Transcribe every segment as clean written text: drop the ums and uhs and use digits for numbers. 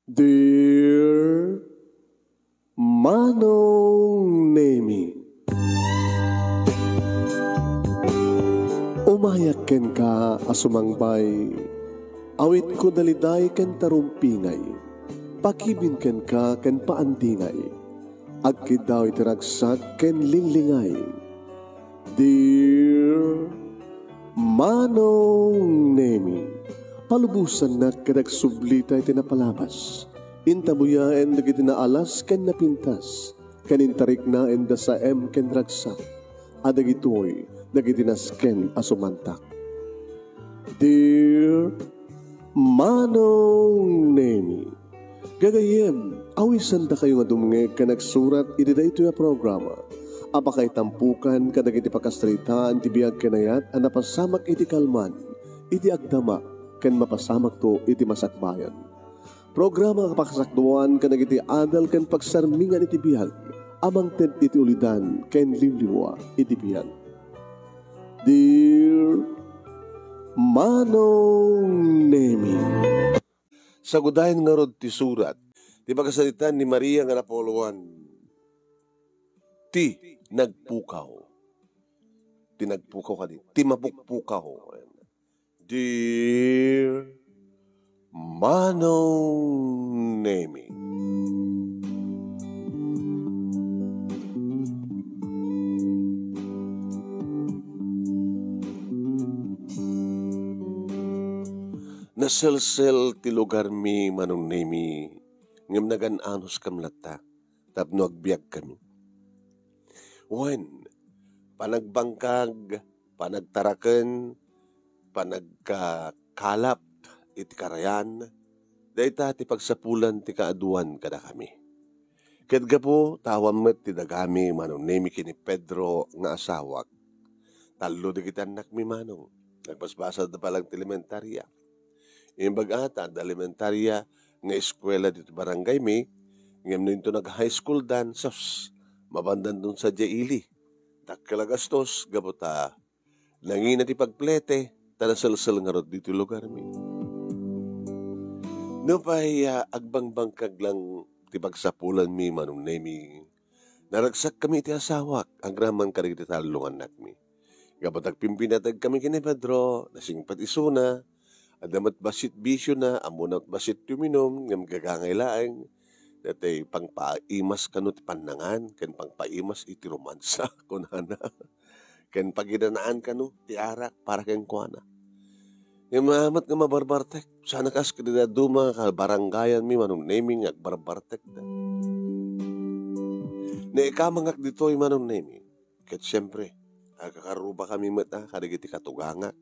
Dear Manong Nemi, umayak ken ka asumangbay, awit ko daliday ken tarumpingay, pakibin ken ka ken paandingay, agkid daw itiragsak ken linglingay. Dear Manong Nemi, palubusan na kadag sublita iti napalabas. Intabuyaen dagiti naalas ken napintas. Kanintarik na enda sa ken ragsak. Adagitoy dagiti nasken asumantak. Dear Manong Nemi, gagayem, awisan da kayo nga dumnge ka nagsurat iti daytoy a programa. Apakay tampukan kadagiti pakastritaan ti biag kenayat a napasamak iti kalman, iti agdama, ken mapasamak to iti masakbayan. Programa kapakasakduan kanagiti adal ken pagsarmingan iti biyag, amang ted iti ulidan ken liwliwa iti biyag. Dear Manong Nemi, sagudayan nga rod ti surat, ti pagkasalitan ni Maria nga Napoloan, ti nagpukaw. Ti nagpukaw ka din. Ti mapukpukaw. Dear Manong Nemi, naselsel ti lugar mi Manong Nemi, ngem nagan-anos kam lata, tapno agbiag kami. Wen, panagbangkag, panagtaraken, panagkalap, iti karayan, dayta ti pagsapulan ti kaaduan kada kami. Ket gapo tawam met ti dagami Manong Nemi kini Pedro nga asawak. Tallo di kita anak mi Manong. Nagbasbasa da palang ti elementarya. Imbag ata da elementarya nga eskwela dito barangay mi, ngem nito nag-high school dan sos mabandan dun sa Jaili. Takkalagastos gabota nangina ti pagplete tanasal-sal nga rod dito lugar mi. No pa'y agbangbangkag lang ti pagsapulan mi Manong Nemi. Naragsak kami ti asawak, ang raman karigiti talungan anak mi. Gabotag pimpinatag kami kini Pedro, nasingpat isuna, adamat basit bisyo na, amunat basit tuminom, ngam gagangailaeng, datay pangpaimas kano ti panangan, ken pangpaimas iti romansa, kunana, ken pagidanaan kano ti arak, para ken kuana. Yung mamat nga mabarbartek, sana kas kadida duma ka barangayan mi Manong Nemi nga agbarbartek da. Naikamangak dito yung Manong Nemi, ket siyempre, agkakaruba kami mata, kadigiti katugangak,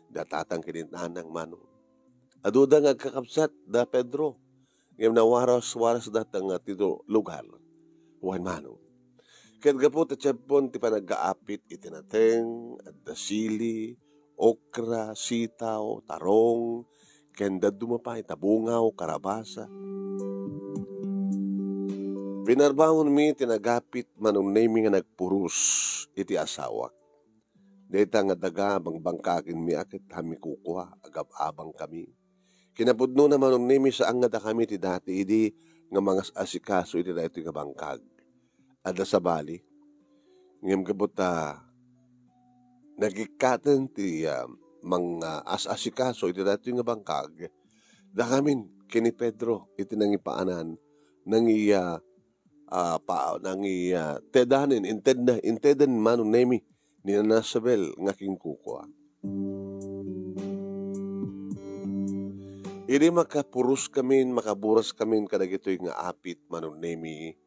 datatang kinintanang Manong. Aduda nga agkakapsat da Pedro, ngayon na waras-waras datang tito lugar, wan Manong. Ket gapo ta tiyempon ti panaggaapit itinateng, at dasili, okra, sitaw, tarong, kenda dumapay, tabungaw, karabasa. Pinarbangon mi tinagapit Manong Nemi nga nagpurus iti asawak. Deta nga daga bangbangkakin mi akit hami kukuha, agab-abang kami. Kinapudno na Manong Nemi saan nga da kami ti dati idi nga mga asikaso iti da iti nga bangkag. Ada sa bali, ngem gabota nagikaten ti mga asikaso iti dati nga bangkag, da kamin kini Pedro iti nangipaanan tedanin intedan Manong Nemi ni Nasabel nga kingkukwa. Iri makapurus kami, makaburas kami kadagitoy nga apit Manong Nemi,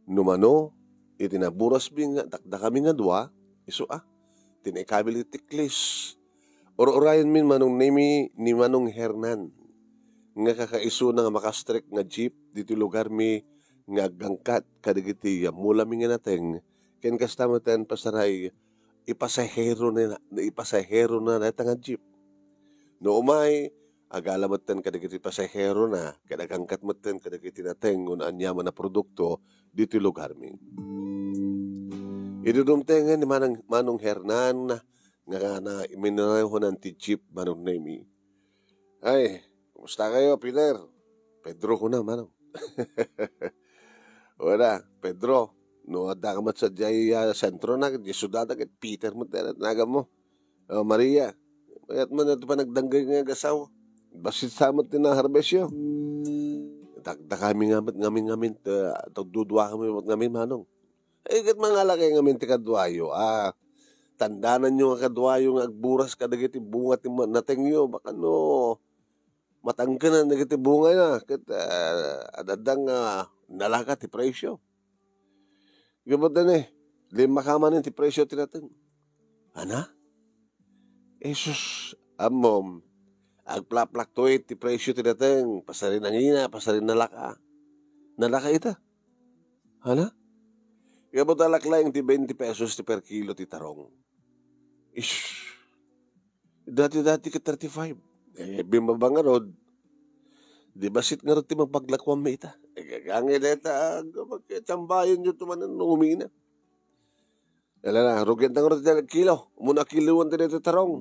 numano iti naburas binga dakda kami nga dua isu tinikabil iti tiklis. Or-orayan min Manong Nemi ni Manong Hernan nga kakaiso na nga makastrek nga jeep dito lugar mi nga gangkat kadigiti mula mi nga nateng ken kastamatan pasaray ipasahero na nga jeep. No umay agalamat ten kadigiti pasahero na kadagangkat maten kadigiti nateng un anyaman na produkto dito lugar mi. Idudumtengan ni Manong Hernan nga iminarayho ng ti jeep Manong Nemi. Ay, kumusta kayo, Peter? Pedro ko na, manong. Wala, Pedro. No, ada ka mat sa jay sentro na, di sudada kit Peter mo tayo, naga mo. Maria, mayat man ito pa nagdanggay nga gasaw. Basit samot din na harbesyo. Dagda kami ngamin, dudwa kami ngamin, manong. Kat mga laki ngamin ti kadwayo, tandanan nyo nga kadwayo nga agburas kadagiti bunga ti nating nyo, baka no, matangkanan na kiti bunga na, kat adadang nalaka ti presyo. Gabatan lima kaman ti presyo ti natin. Ana? Jesus, amom, agplaplak to ti presyo ti natin, pasarin ang ina, pasarin nalaka. Nalaka ita. Ana? Gabatan laklayang ti 20 pesos ti per kilo ti tarong. Ish, dati ka 35. Bimabang nga rod. Di basit nga rod ti magpaglakwam may ita. Gagangin ita, magkacambayan nyo tumanan nung umina. Yala na, rugyan tang rod ti kilo. Muna kiluan ti nito tarong.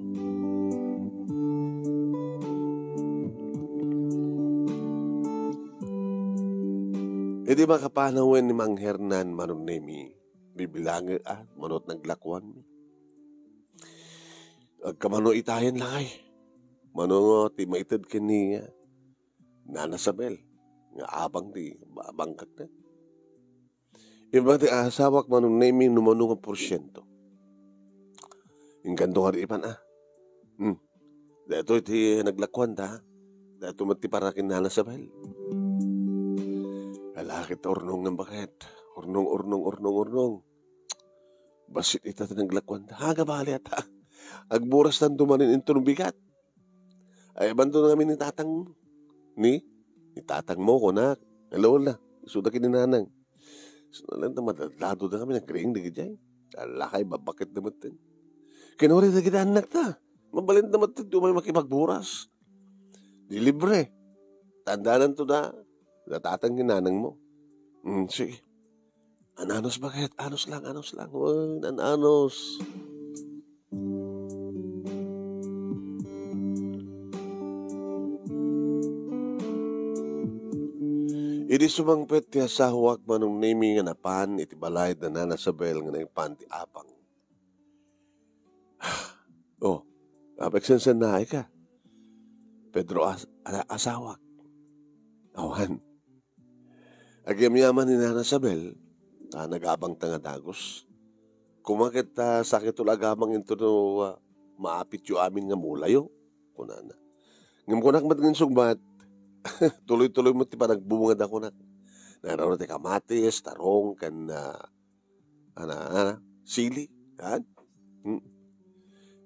E di makapanawin ni Mang Hernan Manong Nemi. Bibilangan manot naglakwan mi. Agkamano itayan lang ay. Mano ti maitid kini Nana Sabel. Nga abang ti babangkak na. Iba ti asawak Manong Nemi numano nga porsyento. Yung ganto nga ipan Dato iti naglakwan ta. Dato mati para kin Nana Sabel. Alakit ornong ng bakit. Ornong. Basit ita ti naglakwan ta. Haga bali ata. Agburas tan tumanin into ng bigat. Ay banto namin ni tatang ni tatang mo ko na. Hello na. Suda kininanang. So nalang ta madadlado na kami nagkring di gijay. Alakay babakit naman tin. Kinuri na kita anak ta. Mabalint naman tin tumay makipagburas. Di libre. Tandanan to na. Natatang kinanang mo. Sige. Ananos bakit? Anos lang. Uy, ananos. Idi sumangpet ti asawak Manong Nemi nga napan iti balay na Nana Sabel nga naipan ti apang. Apeksensan na ka. Pedro asawak. Awan. Agyamyaman ni Nana Sabel, nagabang tanga dagos. Kumakit sakit agabang into no maapit yu amin nga mulayo. Kunana. Ngam kunak matngin sugbat, tuloy-tuloy mo ti panagbungad ako na. Naroon ti kamatis, tarong, kan sili. Kan?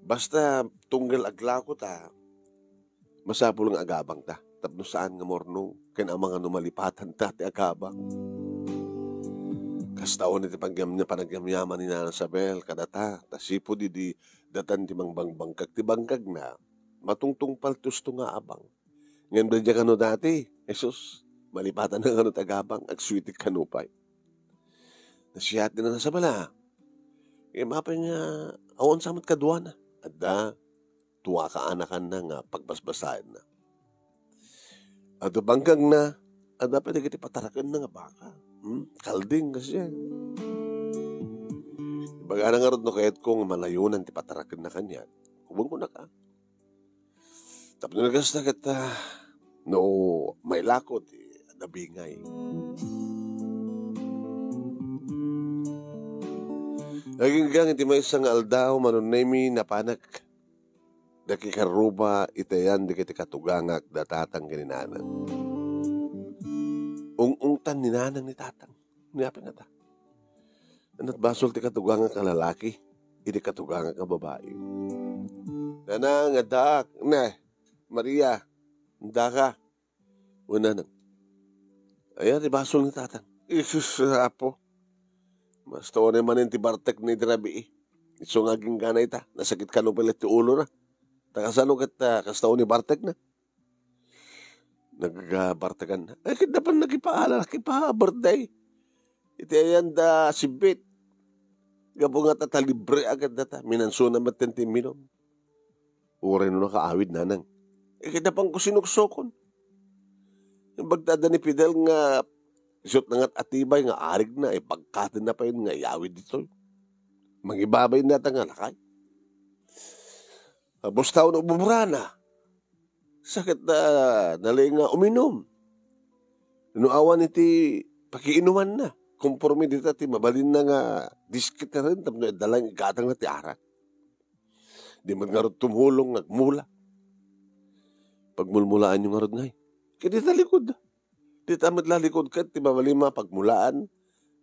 Basta tunggal aglaw ko ta, masapul nga agabang ta. Tapno saan nga mornong, kan ang mga numalipatan ta ti agabang. Kastaon iti panagyamyaman ni Nana Sabel, kadata, tasipo di datan ti mangbangkag ti bangkag na, matungtung paltus to nga abang. Ngayon ba dyan kano dati? Jesus, malipatan na kano tagabang, agswitik kanupay. Nasiyat din na sa bala. Mapay nga, awon samot kadwa na. Adda, tuwa ka anakan na nga, pagbasbasayan na. Adda bangkag na, adda pwede kiti patarakan na nga baka. Kalding kasi yan. Ibaga na nga rod no kahit kong malayunan ti patarakan na kanya. Kubang ko na ka. Tapos nagas na kita, no, may lakot, nabingay. Naging gang, iti may isang aldaw, Manong Nemi, napanak. Nakikaruba, itayan, di kiti katugangak, datatang kininanang. Ung-ungtan ni nanang ni tatang. Niyapin na ta. Anat basol ti katugangak ang lalaki, iti katugangak ang babae. Nanang, adak, Maria, handa ka. Una nang. Ayan, ibasol ni tatang. Isus, apo. Mas taon naman ti Bartek ni Drabi. Iso nga ganay ta. Nasakit ka nung palit ti ulo na. Takasano kat kastaon ni Bartek na. Nag-Bartekan na. Ay, dapat nakipa-birthday. Iti ayan da sibit. Gabo nga tatalibre agad data. Minanso na matenti minom. Uray no nakaawid nanang. Kita pang kusinuksokon. Yung bagdada ni Fidel nga isot na nga't atibay nga arig na, pagkatin na pa yun nga yawi dito. Mangibabay na nga lakay. Bustaw na ububra na. Sakit na nalay nga uminom. Inuawan iti pakiinuman na. Komporme dito ti mabalin na nga diskit na rin. Tapos dalang igatang na ti arak. Di man nga rin tumulong nagmula. Pagmulmulaan yung nga rin ngay. Kaya di talikod. Di tamad lalikod ka. Ti mabalin mga pagmulaan.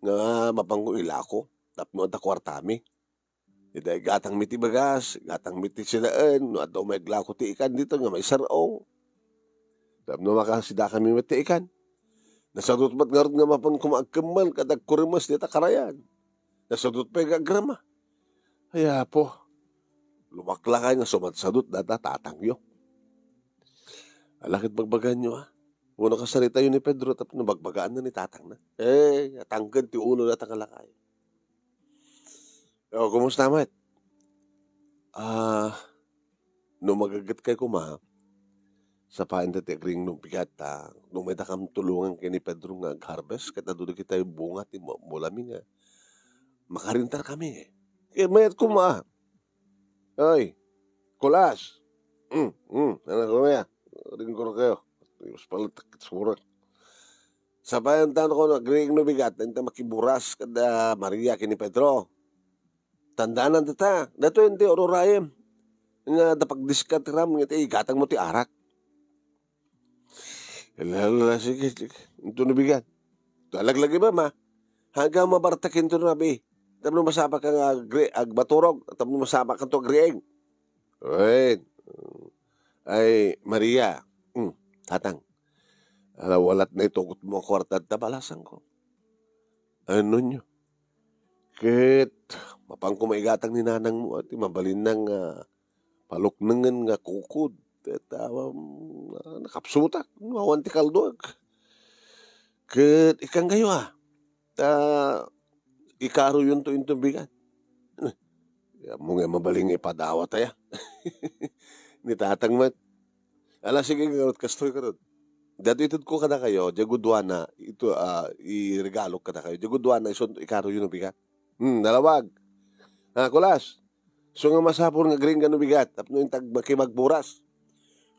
Nga mapangko ilako. Tapos no at kwartami. Ida gatang miti bagas, gatang miti sinaan, no at may glako ti ikan dito nga may sarong. Tapos no makasida kami mati ikan. Nasadot ba't nga rin nga mapan kumagkamal kadag kurimas dita karayan. Nasadot pa yung agrama. Kaya po, lumaklakay nga sumatsadot data tatangyo. Alakit bagbagan nyo Una kasalita yun ni Pedro tapos nabagbagaan na ni tatang na. Atanggan ti ulo na tangalakay. Kumusta mat? No magagat kay kuma, sa pain dati agring nung bigat, nung may takam tulungan kay ni Pedro nga harvest, kata doon kita yung bunga, mula mi nga, makarintar kami Kaya mayat kuma. Ay, kulas. Ano ko maya? Ring ko kayo. Mas palitak surat. Sa pain tanong ko, agring nung bigat, nanta makiburas kada Maria kay ni Pedro. Tandaan ta. Dato hindi ororayem. Nga dapag-diskat ram nga igatang mo ti arak. Sige. Ito nabigat. Talaglagi ba ma? Hanggang mabartakin to nabi. Tapos masapa ka nga agbaturog. Tapos masapa ka to agrieng. Wait. Ay, Maria. Tatang. Walat na itugot mo kwarta at tabalasan ko. Ano nyo? Kit, mapang kumaigatang ni nanang mo at mabalin ng paluknangan nga kukod. At nakapsutak, mawanti kalduag. Kit, ikang kayo ikaro yun to yung bigat. Mo nga mabaling ipadawa tayo. Ni tatang mat. Sige, karot kastoy karot. Dati itod ko kada kayo, jagudwana, ito, i-regalo kada kayo. Jagudwana, ikaro yun ang bigat. Dalawag. Kulas. So nga masapor nga green gano bigat. Tapos yung makimagburas.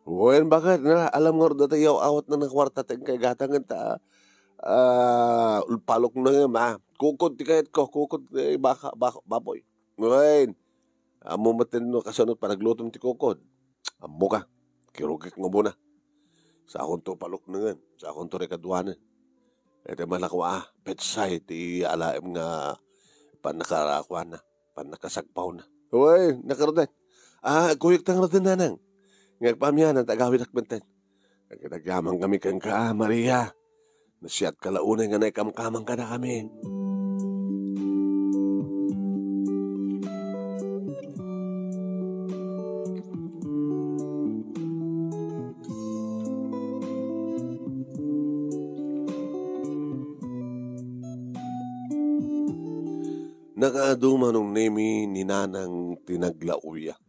Uwan bakit na alam nga dati yaw awat na ng kwarta tayong kay gatangan ta. Palok na nga ma. Kukod ti kayat ko. Kukod baboy. Uwan. Amo matin no kasunod pa naglutom ti kukod. Amo ka. Kirugik nga muna. Sa akong to palok na nga. Sa akong to rekadwanan. Ito malakwa. Petsay ti alaim nga panakarakwa na, panakasagpaw na. Uy, nakarodan. Kuyik tang rodan nanang. Ngagpamyan ang tagawid akbantan. Nagkinagyamang kami kang Maria. Nasiyat kalaunay nga naikamkamang ka na kami. Nakaaduma nung nemi ni nanang tinaglauya.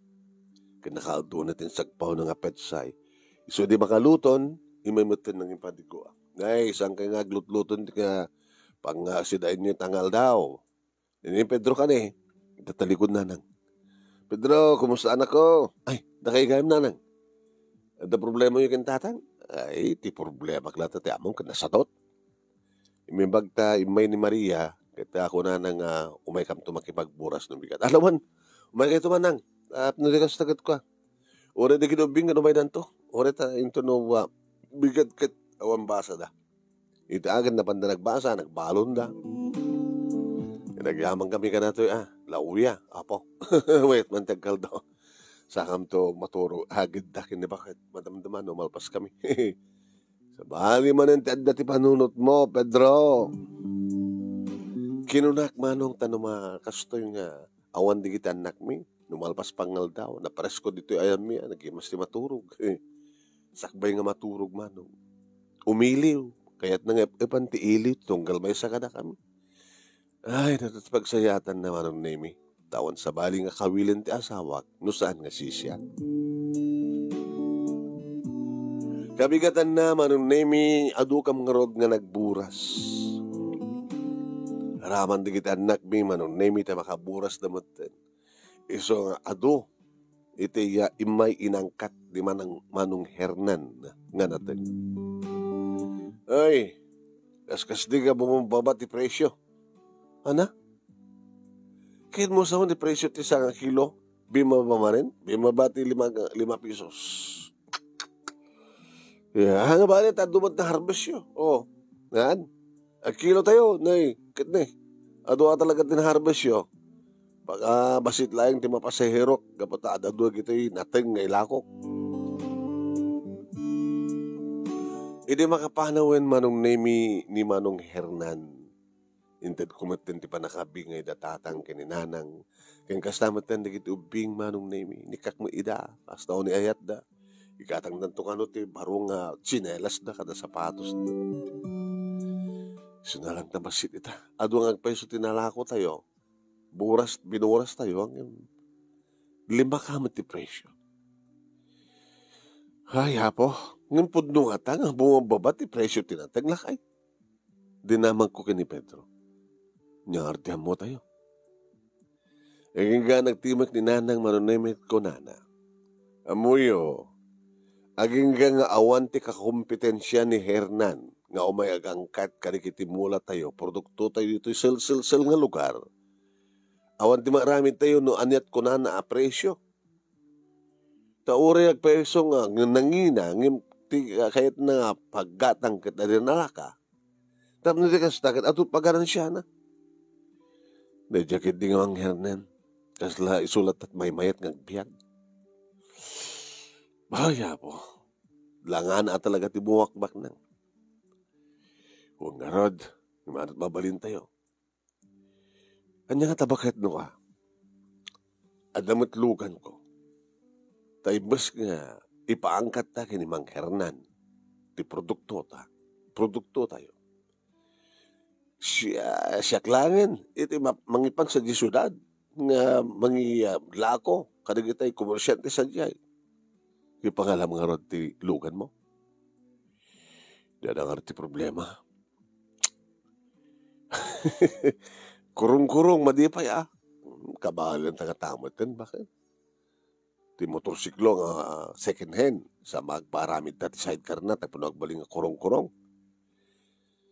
Kinakaado natin sagpaw ng apetsay. So di makaluton, imamutin ng impadigo. Ngay, isang kay nga glutluton ka pang sidain niyo tangal daw. Ini Pedro ka ni, tatalikod nanang. Pedro, kumusta anak ko? Ay, nakaigayam nanang. Ada problema yung kintatang? Ay, ti problema klata ti among kanasatot. Imibagta imay ni Maria, kita ako na nang umay kam tumakipagburas ng bigat. Alaman, umay kayo tumanang. Nalikas tagat ko. Ore de kinubing nga umay danto. Ore ta into no bigat kat awan basa da. Ito agad na panda nagbasa, nagbalon da. Nagyamang kami ka na to, lauya, apo. Wait, mantagkal daw. Sakam to maturo, agad da kinibakit. Madamdaman, umalpas kami. Sabali man ang dati panunot mo, Pedro. Kinunak manong tanong kastoy nga awan di kita anak mi. Numalpas pangal daw. Naparesko dito ayam mi. Nagimas di maturog. Sakbay nga maturog manong. Umiliw. Kaya't nang ipanti iliw. Tunggal may sakada kami. Ay, natapagsayatan na manong nemi. Tawan sa bali nga kawilin ti asawak. No saan nga sisya. Kabigatan na manunemi adu kam ngarod nga nagburas. Raman digit anak mi manunemi ta makaburas damutten. Iso nga adu iti imay inangkat di manung Hernan nga natin. Ay, kaskas di ka bumababa ti presyo. Ana? Kahit mo sa di presyo ti isang kilo, bimaba man rin? Bimaba ti 5 pesos. Nga ba rin, dumad na harvest yun. O, yan. Ang kilo tayo, nay, kit na ado talaga tinharvest yun. Baka basit lang ti mapasahirok, kapata adado gito'y nating nga ilakok. Hindi makapanawin manong nemi ni Manong Hernan. Inted kumaten ti panakabingay datatang kininanang. Kaya kastamatan na kiti ubing manong nemi. Nikak mo ida, hasta ni ayat da. Ikatang nantukano ti barong chinelas da kada sapatos da. Sunalang tabasit ita. Ado nga agpeso tinalako tayo. Binuras tayo ang 5 kamot ti presyo. Ay, hapo. Ngayon po nung atang, bumababa ti presyo tinatag lakay. Dinamang ko kini Pedro. Nyangartihan mo tayo. Aging nga nagtimak ni nanang manunaymet ko nana. Amuyo, aging nga awan ti kakompetensya ni Hernan nga umayag angkat kanikitimula tayo. Produkto tayo dito sel nga lugar. Awan ti maramid tayo no anyat ko nana a presyo. Tauri agpeso nga nangina kahit na paggatang kat na rin nalaka. Tapos na di kastakit ato pagaran siya na. Najakit di nga ang Hernan. Kasla isulat at may mayat ngagbiag. Bahaya po. Langan na talaga ti buwakbak nang. Huwag nga rod. Imanat mabalin tayo. Kanya nga tabakit no ka. Adamot lugan ko. Taibas nga ipaangkat ta kini Mang Hernan. Ti produkto tayo. Siya klangan. Iti mangipang sa syudad. Nga lako. Kadagitay komersyante sa diyay. Ipangalam nga rod ti lugan mo. Diyan ang ti problema. Kurung-kurung madipay kabahalan tagatamot kan. Bakit? Ti motorsiklo nga second hand sa magparamid na ti sidecar na tapos nagbaling nga kurong-kurong.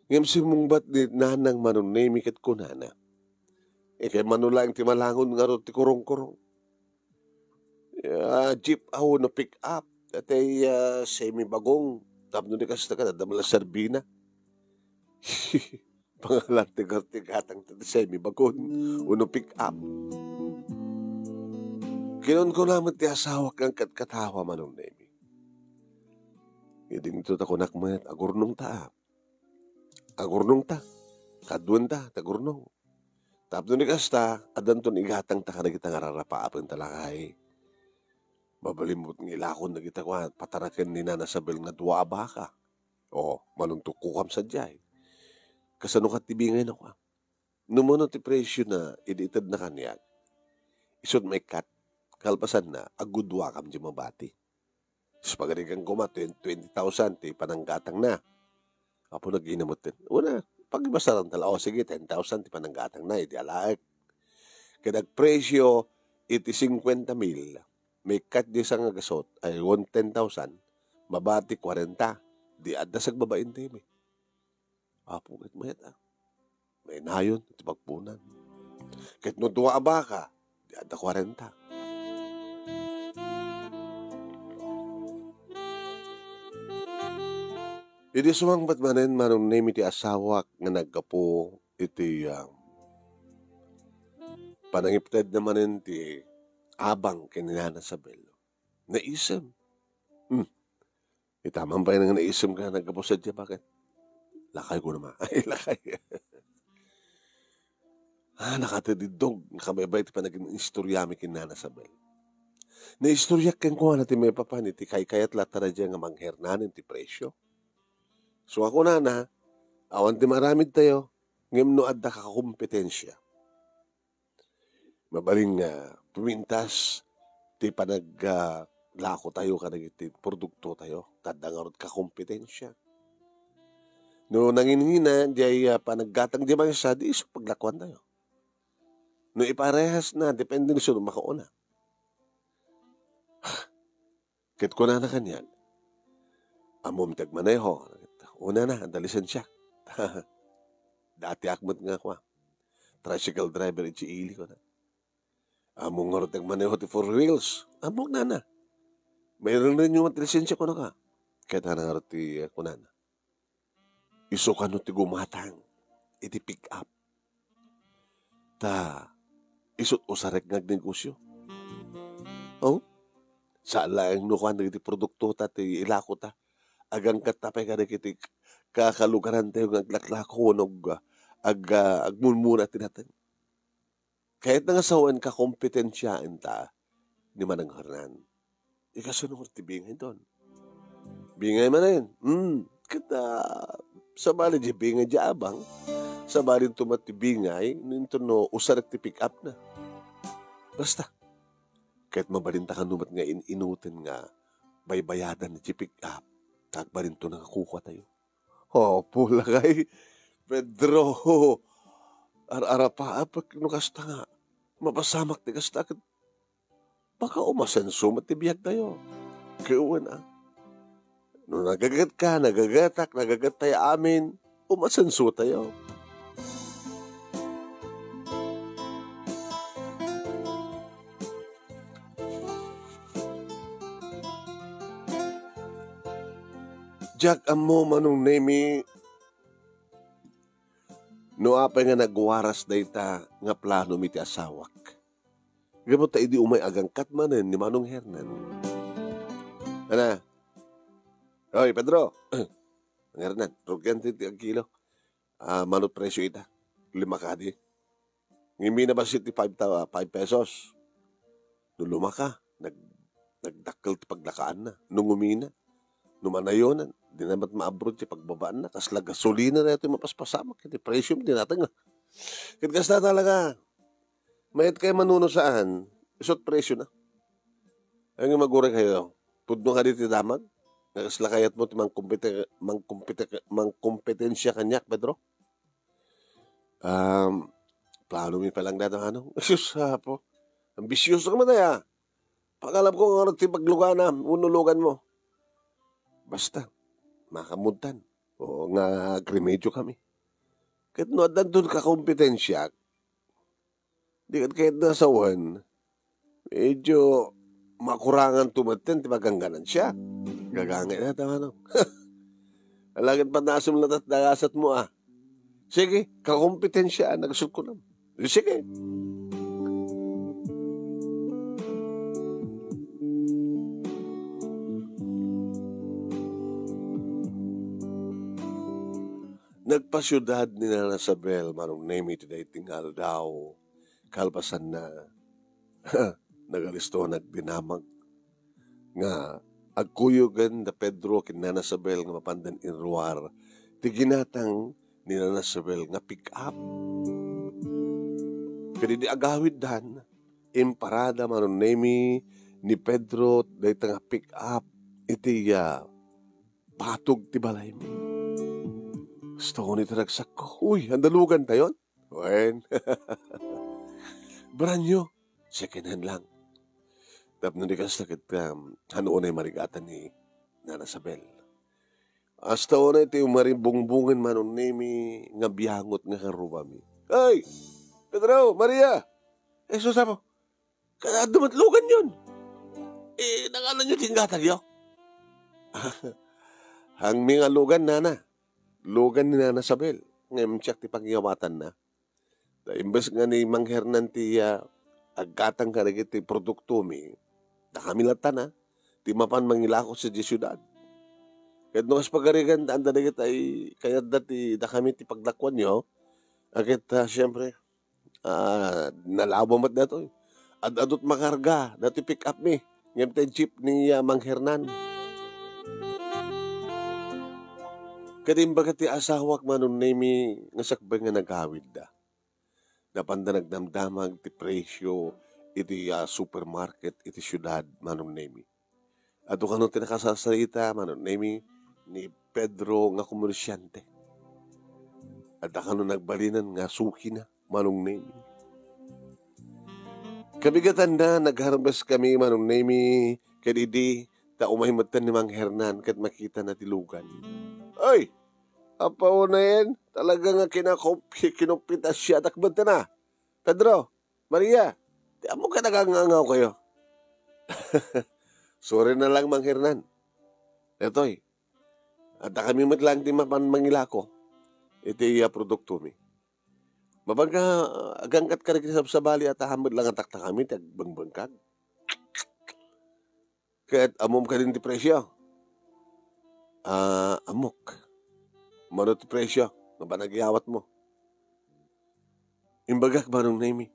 Ngayon si mong ba't di nanang manunemi kat ko nana. Kaya manulang ti malangon nga ro ti kurong-kurong. Jeep no pick up at ay semi-bagong tapos ni kasta ka nadamala sarbina. Pangalan tigatang semi-bagong uno pick up. Kinon ko naman ti asawa kang katawa manong nemi. Iding ito takunak mo at agurnong ta. Agurnong ta. Kaduan ta, tagurnong. Tapos ni kasta, adan to igatang ta ka na kita nga rarapaapan talakay. Mabalimot ng ilakon na kita ko patarakan ni Nana Sabel nga duwa baka. O, manuntok kukam sa diyay. Kasano ka tibingay na ko. Numuno ti presyo na iditad na kaniyag. Isod may cut. Kalpasan na, agudwa kam di mabati. Tapos pagaling kang kuma, 20,000, ti pananggatang na. Apo nag-inamot din. Una, pag-ibasaran tala, sige, 10,000, ti pananggatang na, iti alaik. Kaya nagpresyo, iti 50,000. May cut di sa nga gasot, ay 10,000, mabati 40. Di adasag babain tayo, Apo, kahit mayat may nayon, iti pagpunan. Kahit no duwa baka, di ada 40. Iti sumang batmanen manong name iti asawak nga nagkapo iti panangipted naman iti abang kinana sa belo. Naisem. Itamang pa yung naisem ka nagkapo sa diya. Bakit? Lakay ko naman. Ay, lakay. Nakatididog. Nakabaybay iti panaging istoryami kinana sa belo. Na-istoryak kang kuha natin may papan iti kayat latara dyan nga manghernanin ti presyo. So ako nana, awan ti maramid tayo, ngem no adda ka kompetensya. Mabaling pumintas ti panag lako tayo kadagiti produkto tayo. Kadangarot ka kompetensya. No nanginhina, di panaggatang di ba sa di iso paglakwan tayo. No iparehas na, depende na siya makauna. Kit ko na kanyan, amom tagmaneho. Una na, ang lisensya. Dati akmat nga ko. Tricycle driver, ili ko na. Among nga rin maneho ti four wheels. Among na na. Mayroon rin yung lisensya ko na ka. Kaya na nga rin ti ko na na. Iso ka no ti gumatang. Iti pick up. Ta, isot usarek nga negosyo. Oh? Sa lang no kan iti produkto ta ti ilako ta. Agang katapay ka na kiti kakalugaran tayo ng aglaklako agmulmuna tinatang. Kahit nga sawan ka kompetensyaan ta ni Manang Hernan. Ikasunod ti bingay doon. Bingay man rin. Kita sa bali di bingay di abang. Sa bali tumat ti bingay nito no usarak ti pick up na. Basta. Kahit mabalinta ka numat nga inutin nga baybayadan ti pick up. Tagbalinto na kakuha tayo. Pula kay Pedro. Ar-ara pa apag no kasta nga. Mapasamak ti kasta kat baka umasenso matibiyag tayo. Kawan no nagagat ka, nagagat tayo amin, umasenso tayo. Jack amo manong nemi no apay nga nagwaras dayta nga plano miti asawak. Gamot ta idi umay agang katmanen ni Manong Hernan. Ana? Hoy, Pedro. Ang Hernan, rugyan ti ang kilo. Manot presyo ita. 5 kadi. Ngimi na ba si 5 pesos? No lumaka, nagdakkel ti paglakaan na. Nung umina, numanayonan. Di namat ma-abroad si pagbabaan na. Kasla gasolina na ito mapaspasamak. Iti presyo di natin nga. Kitkas na talaga. Mayat kayo manuno saan, isot presyo na. Ang magurang kayo, pudno ka dito damag. Nakasla kayat mo mangkompetensya kanyak, Pedro. Plano mi palang datang ano. Isus po. Ambisyoso ka man tayo. Pag-alam ko nga rin paglugan na, unulugan mo. Basta, makamuntan. O nga agrimedyo kami. Kahit no, doon ka kompetensya, di kahit nasawan, medyo makurangan tumatin, di magangganan siya. Gagangay na ito, ano. Alagad pa nasam na dagasat mo, Sige, kakompetensya, nagasot ko naman. Sige. Nagpasyudad ni Nana Sabel, Manong Nemi, today tingal daw. Kalpasan na nagalisto nagdinamag nga agkuyugan na Pedro kin Nana Sabel nga mapandan inruar tiginatang ni Nana Sabel nga pick up kadi di agawid dan imparada Manong Nemi ni Pedro dayta nga pick up iti patog ti balay mo. Gusto ko nito nagsak ko. Uy, andalugan tayo? Wen. Branyo. Second hand lang. Tapos nung di ka sakit hanuon ay marigatan ni Nana Sabel. Hasta o na ito yung marimbungbungin Manong Nemi nga biyangot nga karubami. Ay! Pedro! Maria! Susa mo. Kaya dumatlugan yun. Nangalan nyo tinggatan yun. Hang mga lugan, Nana. Lugan ni Nana Sabel. Ngayon siya ti pagyawatan na. Imbes nga ni Mang Hernan ti agkatang karagit ti produkto mi. Nakamilatan na. Ti mapan mangilako sa di syudad. Kahit nung pagarigan, anda na kita ay kaya dati na kami ti paglakwan nyo. Agit siyempre, nalabamat na to. Adot makarga. Dati pick up mi. Ngayon tayo jeep ni Mang Hernan. Kadimbaga ti asawak Manong Nemi nga sakbay nga naghawid da. Napanda nagdamdamag ti presyo iti supermarket iti syudad Manong Nemi. Ato ka nung tinakasasalita, manong name ni Pedro nga komersyante. At ka nung nagbalinan nga suki na, manong name. Kabigatan na, nag-harvest kami, manong name, kadidi, ta umahimatan ni Mang Hernan, kat makita na tilugan. Ay! Apaw na yan, talaga nga kinupitas siya, takbanta na. Pedro, Maria, di mo ka nagangangaw kayo. Sorry na lang, Mang Hernan. Eto'y, at kami matlang di mangila ko. Iti produkto mi. Mabangka, agangkat ka rin sa bali at hamad lang atak na kami, tagbang-bangkag. Kaya't amom ka rin di presyo. Amok. Mano ti presyo, nabanagiyawat mo. Imbagak manong name.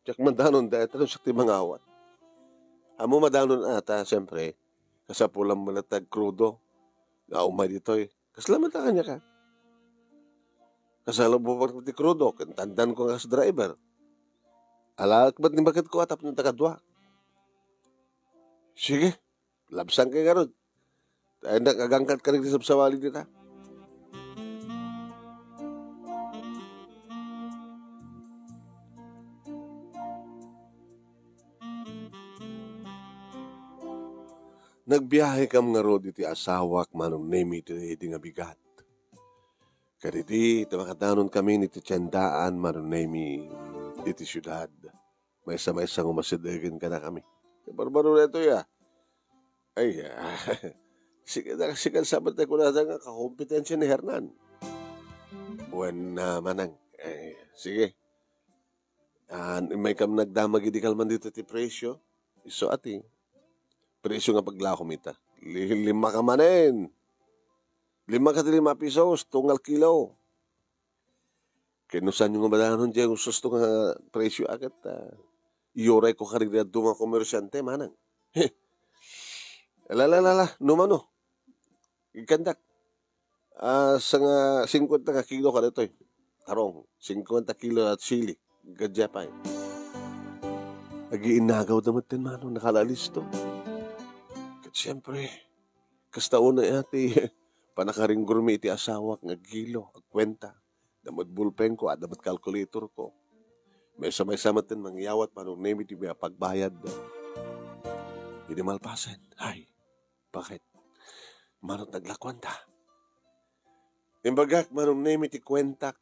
Tsak madanon dahil tanong siya ti mangawat. Amo madanon ata, siyempre, kasapulang malatag krudo. Nga umay dito'y, kasalamat na kanya ka. Kasalamat mo ti krudo, kantandan ko nga sa driver. Alak ba't ni bakit ko atap ng takadwa? Sige, labsan kayo garod. Tayo nakagangkat ka rin sa sawali dito. Nagbiyahe kam nga rod iti asawak manong name iti nga bigat. Kaditi, makadanon kami iti tiyandaan manong name iti syudad. May sa-may-sang umasidagan ka na kami. Barbaro na ito ya. Ay, sikan sabat na ko na nga kakompetensya ni Hernan. Buwan na manang. Sige. May kam nagdamag iti kalman dito ti presyo. Iso ati. Presyo nga paglakom ita. 5 ka manen. 5 ka 5 pesos, tungal kilo. Kinusan yung madanon dyan, gusto nga presyo agad. Iyoray ko karigdad mga komersyante, manang. Alalala, numano. Ikandak. Sa nga 50 ka kilo ka dito. Tarong, 50 kilo at sili. Gadya pa. Nag-iinagaw damat din, manong, nakalalisto. Siyempre, kastaon na ati, panakaring gurmi iti asawak nga gilo, agkwenta, damat bulpen ko, at damat calculator ko. May samay-samat din mangyawat, manong name iti may pagbayad. Hindi malpasan. Ay, bakit? Manong naglakwanta. Imbagak, manong name iti kwentak,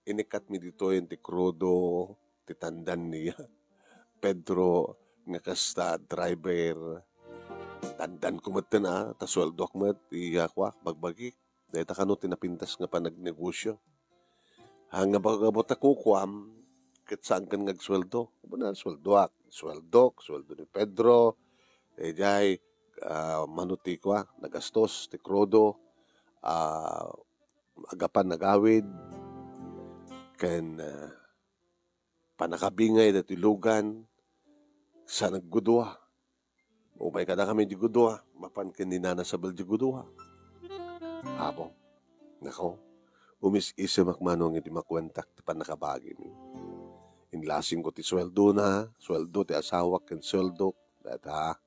inikat mi dito yung ti krudo, ti tandan niya, Pedro, nga kasta driver, tandan ko mat na, tasweldo ko mat, iyakwak, bagbagik. Dahil takano tinapintas nga pa nagnegosyo. Hanga bagabot ako kuam, kat saan kan ngagsweldo. Aba na, sweldoak, sweldo ni Pedro, jay, manuti ko, nagastos, tikrodo, agapan nagawid, kan panakabingay na tilugan, sa naggudwa. Umay ka na kami di gudwa, mapan kinina sa bal di gudwa. Abo, nako, umis-isa makmanong hindi makwentak ti panakabagi mi. Inlasing ko ti sweldo na, sweldo ti asawak ken sweldo, data,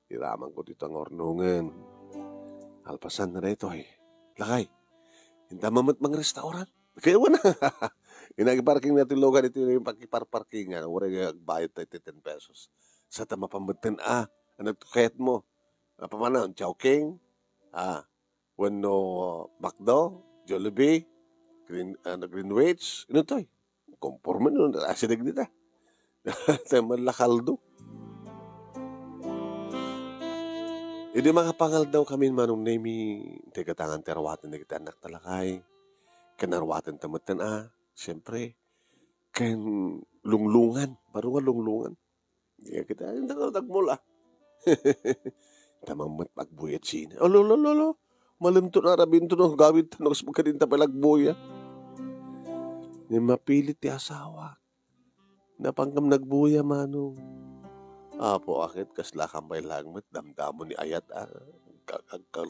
iraman ko dito ang ornungan. Alpasan na rito lakay, hinta mamat mga restaurant. Kaya wala. Inagiparking na tilugan ito yung pagkiparparkingan, wala yung bayad tayo 10 pesos. Sa tamapamatan nagtukayat mo. Pamana, Chowking, Wano, Macdo, Jollibee, Greenwich, ano to Komporman nun, asidag nita. Taman lakaldo. Hindi makapangal daw kami manong name, tigatangan terawatan na kita anak talakay, kanarwatan tamatan siyempre, kan lunglungan, baru nga lunglungan. Iya kita, hindi ka nagmula. Tamamat pagbuyat sina. Lolo. Malimto na rabinto no gawid tanong sa pagkadinta palagbuya. Ni mapilit ti asawa. Napanggam nagbuya manong. Apo akit kasla kambay langmet damdamo ni ayat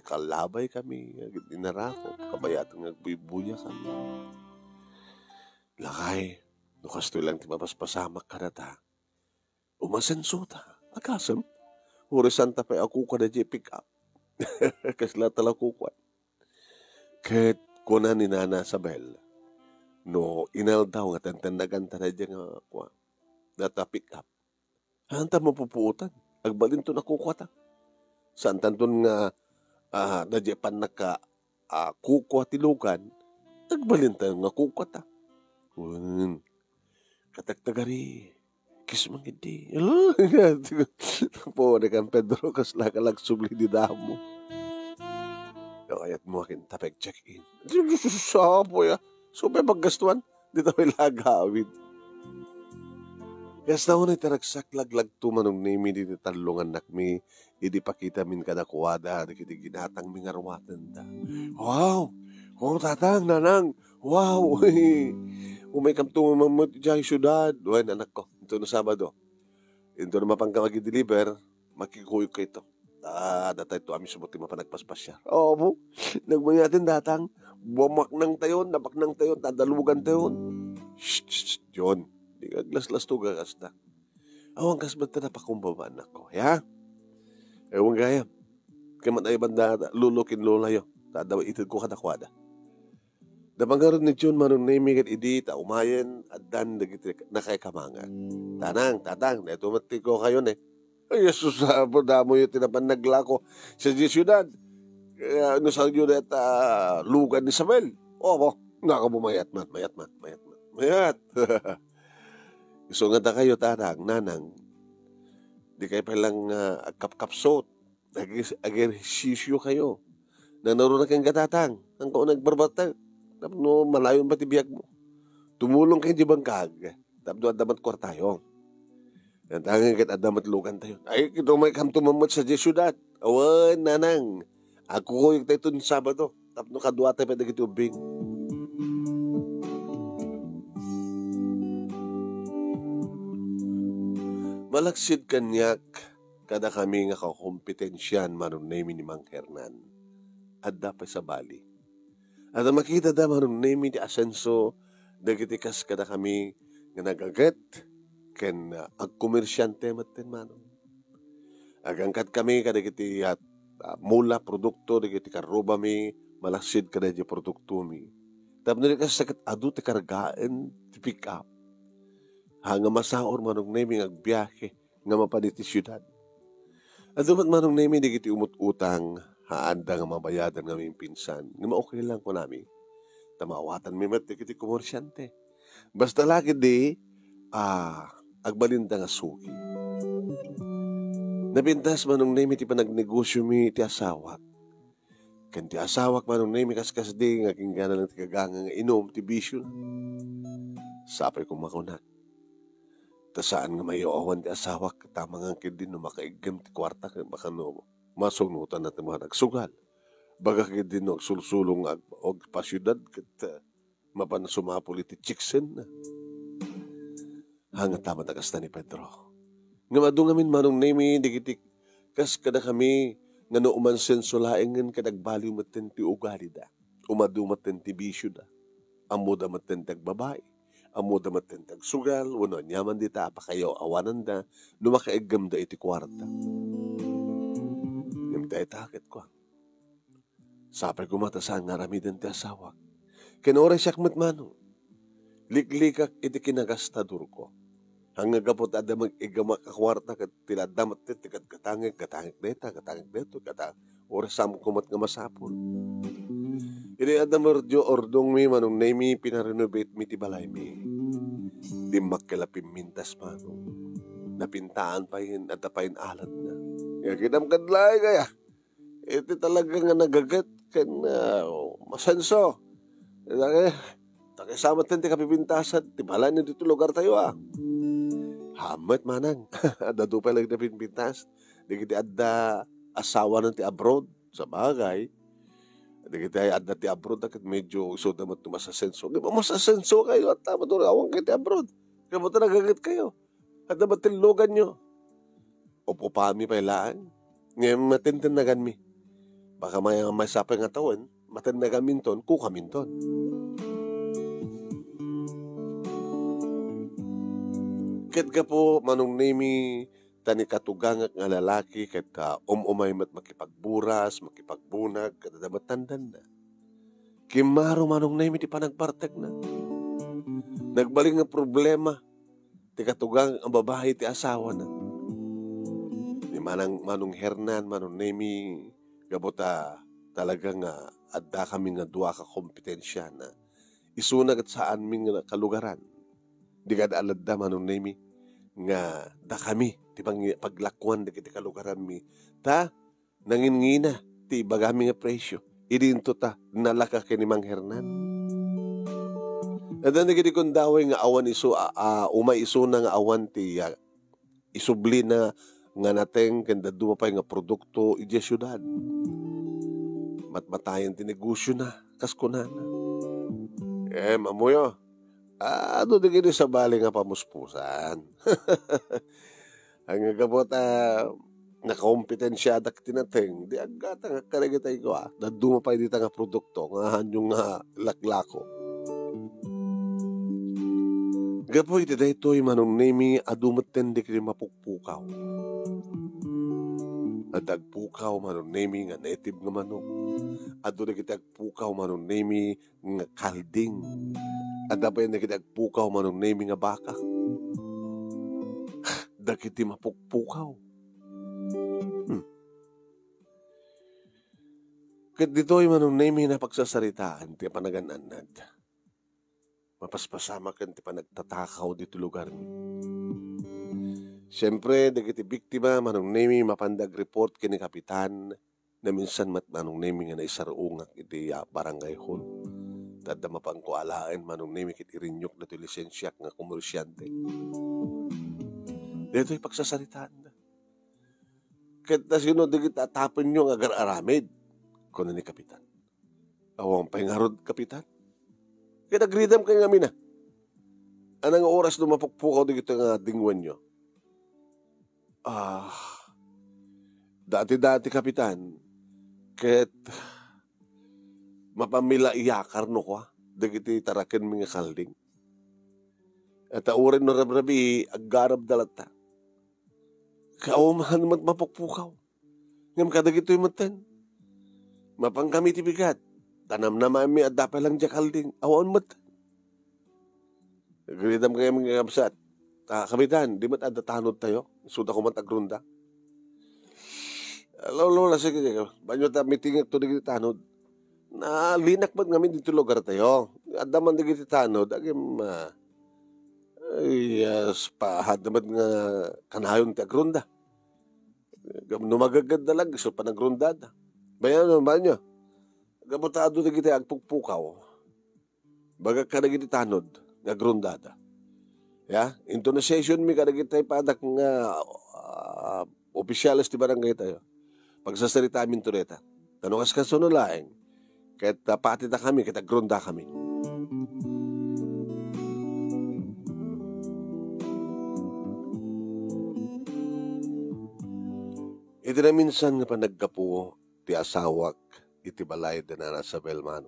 kalabay kami dinarako kabayatan nagbuya kami. Lakay, nukas to lang ti mapaspasamak karata. Umasensuta, agasam. Horizontal pa ako ka na pick up. Kasla tala kukuan. Kahit kuna ni Nana Sabel, no inal daw nga tantandagan ta na dyan nga kuan. Data pick up. Hanta mapupuutan. Agbalin to na kukwata. Saan tanton nga nadyapan naka kukwa tilugan, agbalin tayo nga kukwata. Katagtagari. Kismang hindi. Po, kang Pedro, kasla ka lang subli di damo. Ayat mo akin, tapek check-in. Sapo ya. So, may maggastuan. Di tayo lagawin. Yes, na unay taragsak laglag tumanong nimi di talungan nakmi. Idi pakita min kadakwada. Di ginatang mingarwatan da. Wow! Oh, tatang, nanang. Wow! Umay kam tumamamot dyan syudad. Wen, anak ko. Ito na Sabado. Ito na mapangka mag-deliver. Makikuyok ka ito. Datay ito amin sumuti mapanagpaspas siya. Oo po. Nagmanyatin datang. Bumak ng tayon. Nabak ng tayon. Tadalugan tayon. Shh, John. Di ka glas-glas to gagasta. Awang kasbat na napakumbaba, anak ko. Ya? Ewan gaya. Kamat ay banda lulukin lulayo. Tadawa itid ko kadakwada. Dapangaroon ni John manong naimigat idi ta umayen at dan nakaikamanga. Tatang, neto matiko kayo ne. Ay, Jesus, damo yung tinapanagla ko sa siyudad. Ano sa yun at lugan ni Samuel. Oo, nakabumayat man. Mayat. So nga ta kayo, tatang, nanang. Di kayo palang agkap-kapsot. Ag-ersisyo kayo. Nanaro na kayong katatang. Ang kung nagbarbatang. No, malayo ba tibiyag mo? Tumulong kayo di bangkag. Tapos adamat kwartayo. Ang tangang kit adamat lugan tayo. Ay, ito may kamtumamot sa siyudad. Awan, nanang. Ako ko yung tayo ito Sabado. Tapos no kadwa tayo pa dagiti ubing. Malaksid kanyak kada kami nga kakompetensyan manon name ni Mang Hernan. Adda pa sa Bali. At makita da manon name ni Asenso dagitikas kada kami nga nagagat ken agkomersyante maten manon. Agangkat kami kada kiti mula produkto dagiti karuba mi malaksid kada di produkto mi. Tapos nalikas sakit adu ti kargaan ti pick up. Hanga masaor manong name nga agbiyahe nga mapaniti siyudad. At dumat manong name dagiti umut-utang haanda nga mabayadan nga may pinsan. Nga okay lang ko namin. Tamawatan mi mat kiti komersyante. Basta lagi di agbalinda nga sugi. Napintas manong name ti panagnegosyo mi ti asawak. Kan ti asawak manong name kaskas di nga kinggana lang ti kagangang inom ti bisyo. Sapay kong makunak. Saan nga may awan ti asawak tamang ang kidin no makaigam ti kwarta baka no masugnutan natin mga nagsugal. Baga kidin no sulsulong og pasyudad kat mapanasumapol iti chiksen na. Hanga tama nakasta ni Pedro. Nga madungamin manong name digiti kas kada kami nga no umansen sulaengen kadagbaliw maten ti ugali da. Umadu maten ti bisyo da. Amuda maten ti agbabae. Amo damat tentag sugal, wano nyaman dita pa kayo awanan da, numakaigam da iti kwarta. Yung tayo takit ko. Sapay kumatasaan nga ramidan ti asawak. Kinore siyak matmano. Liklikak iti kinagastadur ko. Hanggang kapot ada mag-igama ka kwarta kat tiladamat ti katangik deta, oras sam kumat nga masapol. Ini ada merjo ordong mi manong name pinarenovate mi ti balay mi. Di makilapim mintas manong. Napintaan pa yun at apayin alat na. Kaya kinamkadlay kaya. Ito talaga nga nagagat kan masenso. Takisama tin ti kapipintasan. Ti balay na dito lugar tayo Hamat manang. Dado pa lang na pinpintas. Di kiti adda asawa ng ti abroad. Sa bagay. Di kita ay adda ti abroad na medyo iso damat masasenso. Di ba masasenso kayo at tama doon awang kiti abroad. Kaya mo nagagat kayo. At dapat tilugan nyo. Opo pami pailaan. Ngayon matintinagan mi. Baka may sapay nga taon, matinagan minton, kukaminton. Ket ka po manong name tani katugangak nga lalaki ket umay mat makipagburas, makipagbunag, kadadabatandan na. Kimaro manong na iti panagpartag na. Nagbaling nga problema, ti katugang ang babae ti asawa na. Ni manong Hernan, manong Nemi, gabota talagang adda kami nga duwa ka kompetensya na isunag at saan min nga kalugaran. Di kada alad da manong Nemi, nga da kami ti paglakwan da kiti kalugaran mi ta nangingina ti bagami nga presyo idinto ta nalaka kini Mang Hernan at na kiti kundaway nga awan iso umay iso na nga awan ti isubli na nga nateng kanda dumapay nga produkto iti syudad matmatayan ti negosyo na kaskunan mamuyo ano di kini sa bali nga pamuspusan. Ang gabot nakakompetensya dak tinateng, di agata nga karagitay ko naduma pa dita nga produkto, nga hanyong laklako. Gapoy iti daytoy manong Nemi adumaten di kini mapukpukaw. Adagpukaw manong Nemi nga native nga manok. Adu di kita agpukaw manong Nemi nga kalding. Adapay na kita agpukaw manong Nemi nga baka. Dakiti mapukpukaw. Kat dito'y manong Nemi na pagsasaritaan ti panagananad. Mapaspasama kan ti panagtatakaw dito lugar mi. Siyempre, dakiti biktima manong Nemi mapandag report kini kapitan na minsan manong Nemi nga naisarungak iti barangay hall. Tadda mapangkualaan manong Nemi kiti rinyok na ito lisensyak nga komersyante. Dito'y pagsasaritaan na. Kita sino di kita tapon nyo nga agar-aramid. Kuno ni kapitan. Awang pahingarod kapitan. Kaya nagridam kayo nga mina. Anong oras na mapukpukaw di kita nga dingwan nyo? Dati-dati kapitan. Ket mapamila iyakar no kwa. Dagiti taraken mga kalding. At aurin no rabrabi aggarab dalata. Kaumahan naman mapukpukaw. Ngam kadagito yung matan. Mapang kami tibigat. Tanam na mami at dapat lang dya kalding. Awan matan. Nagridam kayo mga kapsat. Kapitan, di mat adatanod tayo. Suda ko matagrunda. Lola, sige. Banyo ta meeting ito di tanod. Na linak ba't ngamin dito lugar tayo. Adaman di tanod. Agim pahad naman nga kanayon ti agrunda. Numagagad na lang, so panagrundada. Bayan naman nyo, gabutado na kita agpukpukaw. Baga ka na kita tanod, agrundada. Ya, intonasyon mi ka na kita ipadak nga opisyalis ti barangay tayo. Pagsasarita amin tureta. Tanong as kaso laeng, kahit pati na kami, kahit agrunda kami. Iti na minsan nga panagkapo ti asawak iti balay da na nasa Belmano.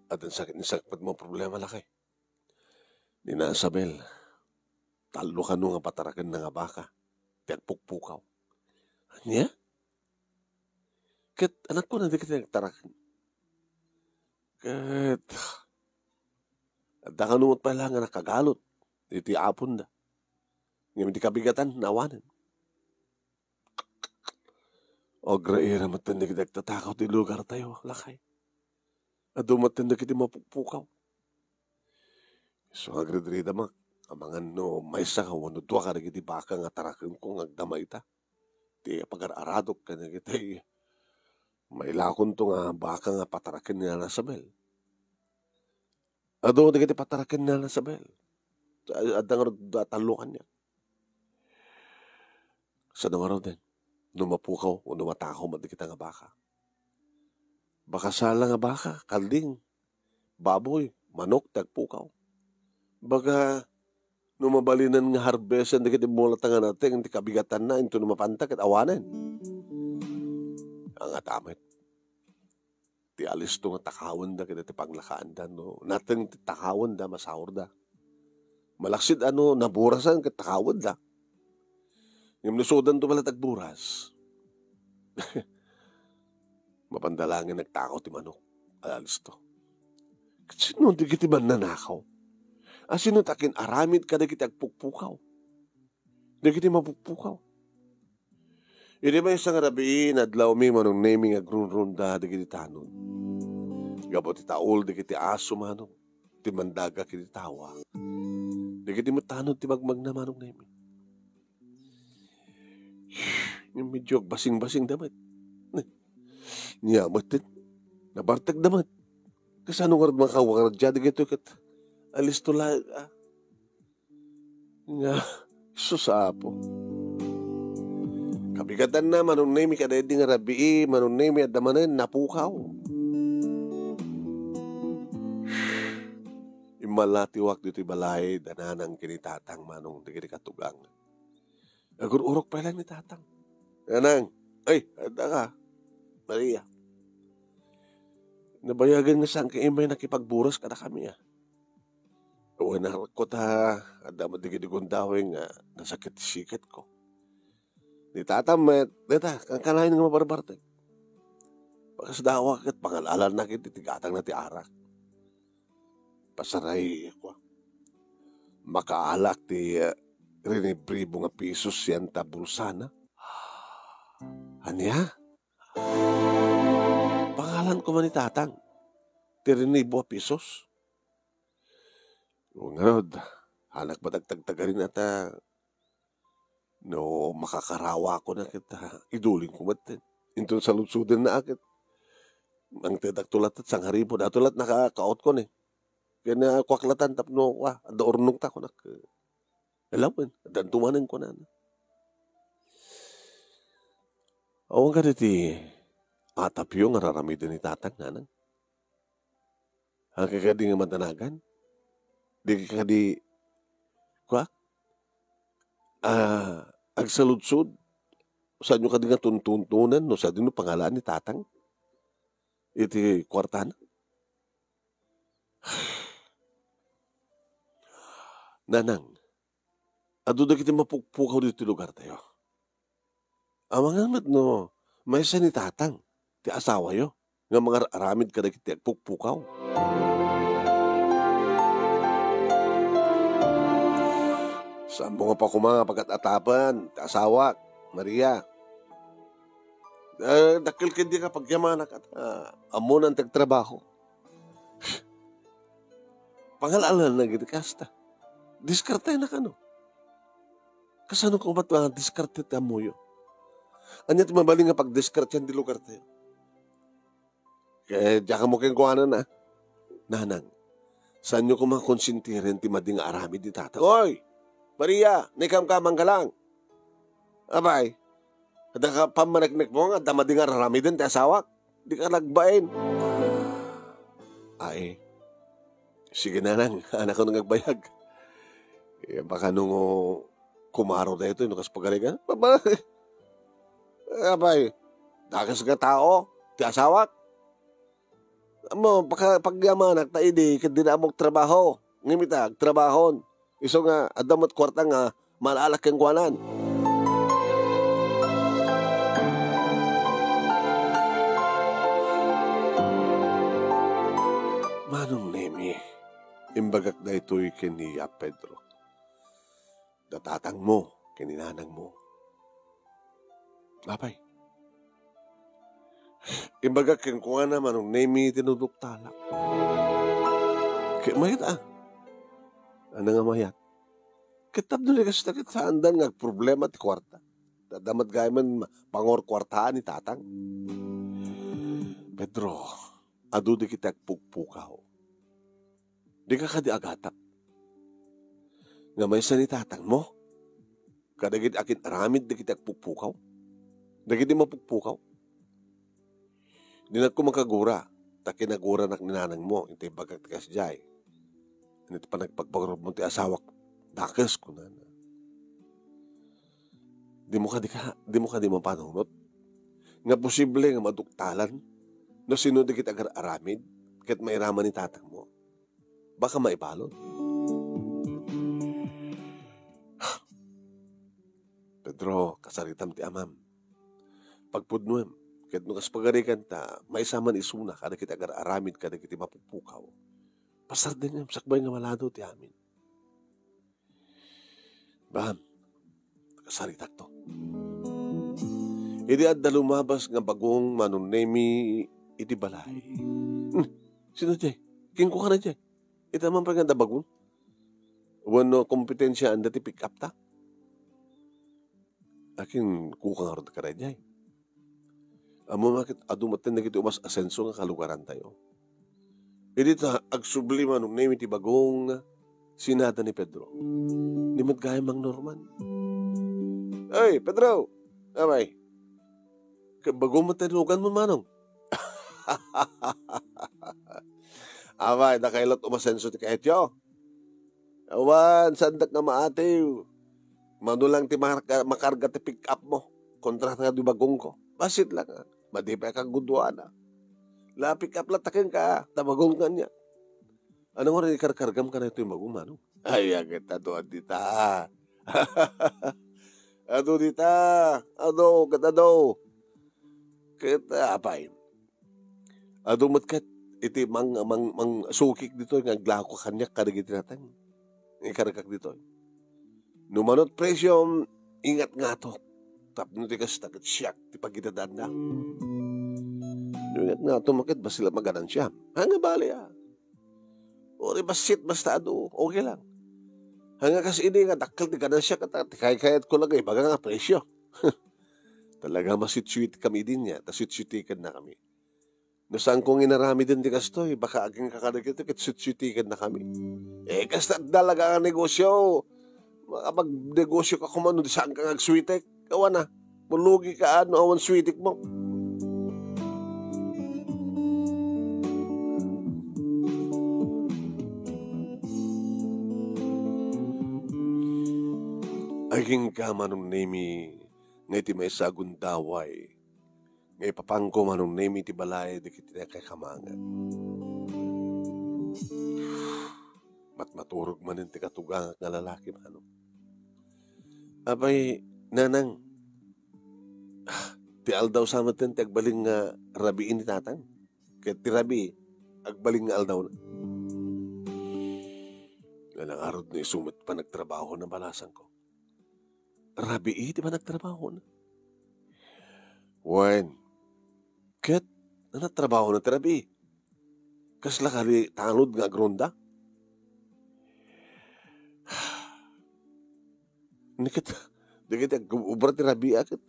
At ang sakit ni sakpat mo problema laki. Ni Nasabel, talo ka nung nga patarakan na nga baka. Ti agpukpukaw. Anya? Kat anak ko na di kita nagtarakan. Kat at nakanungot pa lang nga nakagalot. Iti apon da. Ngayon di kabigatan, nawanan. O graira matanda kita tatakaw ti lugar tayo, lakay. Ado matanda kita mapukpukaw. So agridrida mak, amangan no, may sa ka, wano tuwa ka na kiti baka nga tarakan ko nga agdama ita. Ti pag-aradok ka na kita, may lakon to nga baka nga patarakan ni Nasabel. Ado di kita patarakan ni Nasabel. Adang talukan niya. Sa numaraw din, numapukaw o numatakaw mati kita nga baka. Baka sala nga baka, kalding, baboy, manok, tagpukaw. Baga, numabalinan nga harbesan, di kiti mulat nga natin, hindi kabigatan na, ito numapantak at awanan. Ang atamit. Ti alis to nga takawan da, kita ti panglakaan da, no? Natin ti takawan da, masahor da. Malaksid naburasan katakawad la. Yung nusudan to pala tagburas. Mapandalangin nagtakaw ti manok. Alalis to. Sino di kiti man nanakaw? Sino takin aramid ka na kiti agpukpukaw? Di kiti mapukpukaw. Hindi may isang rabiin adlaw mi manong naming agrunrunda di kiti tanon. Gabot ti taol di kiti aso manong. Ti mandaga kiti tawa. Di kiti mo tanon ti magmag na manong naming. Yung medyo basing-basing damat. Niyamat din. Nabartag damat. Kasi anong nga mga kawakarad dito kat alis to lang. Nga, susapo. Kabigatan na manong name kada di nga rabii, manong name at damanan napukaw. Imalatiwak dito'y balay, dananang kinitatang manong di katugang. Agur-urok pa lang ni tatang. Anang, ay, ada ka, Maria. Nabayagan nga saan kayo may nakipagburas kada kami Uwan na ko ta, ada madigid-igon dawing nasakit sikat ko. Di tatamet, dita, kang kanahin nga mabarbarte. Pagkasdawa kat pangalalan na kiti, tigatang na ti arak. Pasaray ko. Makaalak ti rinibribo nga pisos yan ta bulsana. Anya? Pangalan ko man ni tatang. 3,000 pesos. O nga rod, anak matagtagtagarin ata no makakarawa ko na kita. Iduling ko matin. Ito sa lutsudin na akit. Ang tidagtulat at sangharimo. Datulat nakakaot ko ni. Kaya na kwaklatan tapno ko. Ada ornong ta ko nak. Alam mo, dantumanin ko na. Awang ka diti atap yung araramidin ni tatang nanang. Ang kakadi nga matanagan. Di kakadi agsaludsod. Saan nyo kadi nga tuntunan no sa din no pangalaan ni tatang. Iti kwartana. Nanang, aduda kiti mapukpukaw dito lugar tayo. Amang amat no, may sa ni tatang, ti asawa yo, nga mga aramid ka na kiti agpukpukaw. Saan mo nga pa kumanga pagkatatapan, ti asawa, Maria. Dakil kindi ka pagyamanak at amo nang tagtrabaho. Pangalalan na giti kasta. Diskarte na ka no. Kasano kung ba't diskarte ti amuyo? Anya ti mabaling nga pag-diskarte yan di lugar tayo. Kaya diya ka mo kayong kuhanan na. Nanang, saan nyo kumakonsintirin ti mading arami di tata? Oy! Maria, nikam-kamang ka lang. Abay, kada ka pamanagnek mo nga, damading arami din ti asawak. Di ka nagbain. Ay, sige nanang, anak ko nang nagbayag. Baka nung kumaro na ito, nukas pagaligan. Abay, dakas ka tao, ti asawak. Amo, pagyamanak ta idi, kadi na amok trabaho. Ngimita, trabahon. Iso nga, adamot kwarta nga, malalak kang kuwanan. Manong Nemi, imbagak na ito'y kiniya Pedro. Datatang mo, kininanang mo. Apay. Imbagak kang kuha na manong Nemi tinuduktalak. Kaya mayat ano nga mayat? Kitab doon kasi takit sa andan nga problema ti kwarta. Damat gaya man pangor kwartaan ni tatang. Pedro, adu di kita pugpukaw. Di ka kadi agatap. Nga may sa ni tatang mo. Kadagid akin aramid di kita pugpukaw. Dagid di mapugpukaw. Di na ko makagura. Takinagura nak ninanang mo. Ito yung bagagtikas jay. Ito pa nagpagpagorob mo ti asawak. Dakas ko na. Di mo ka di mapanunot. Nga posible nga maduktalan. No sino di kita aramid. Kahit mairaman ni tatang mo. Baka maibalon. Pedro, kasaritam ti amam. Pagpudnuem, ket no kas pagarikan ta, maisaman isuna, kada kita agar aramid, kada kita mapupukaw. Pasar din yung sakbay nga malado ti amin. Baham, kasaritak to. Idi adda lumabas nga bagong manunemi iti balay. Sino jay? King ko ka na jay. Ita man pa nga da bagong. Wano kompetensya anda ti pick up ta. Akin kuka nga rin ka na jay. Amo makit adumatin na kiti umas asenso nga kalugaran tayo. Idi ta agsubli manunemi ti bagong sinada ni Pedro. Ni Madgaya Mang Norman. Ay, Pedro! Amay, bagong matilugan mo manong. Amay, nakailot umasenso ti kahetyo. Awan, sandak nga maatiw. Manulang ti makarga ti pick up mo. Kontra nga di bagong ko. Basit lang ha. Madipay kang gudwana. La pick up lang takin ka. Tabagong ka niya. Ano nga rin ikarkargam ka na ito yung bagong manong? Ay, agad ato dita. Ato dita. Ado, katado. Kita apay. Ado matkat iti mang sukik dito nga glako kanyak kadagiti natang. Ikarkak dito. Numanot presyo ingat nga to. Tapno ti kas tagat siyak ti pagitadaan na. Ingat nga to makit ba sila maganan siya. Hanga bali Ori basit basta ado. Okay lang. Hanga kasi ini nga dakkel ti ganan siya ti kayat ko lang baga nga presyo. Talaga masitswit kami din niya, tasitswitikan na kami. No saan kong inarami din di kastoy, baka aging kakadagito, kitsitswitikan na kami. Kasta dalaga ang negosyo. Makapag-negosyo ka kumano, di saan kang agswitik? Kawan na, mulugi ka awan switik mo. Aging ka manong nemi, ngay ti may sagundaway, ngay papangko manong nemi ti balay, di kiti na kakamangan. Maturog manin ti katugang nga lalaki manong. Abay, nanang, ti aldaw sa matin, ti agbaling nga rabiin ni tatang. Kaya ti rabi, agbaling nga aldaw na. Ganang arod na isumit pa nagtrabaho na balasan ko. Rabi, di ba nagtrabaho na? Wen, ket, nagtrabaho na ti rabi. Kasla kali tanod nga agronda. Dikit ubra ti rabi akit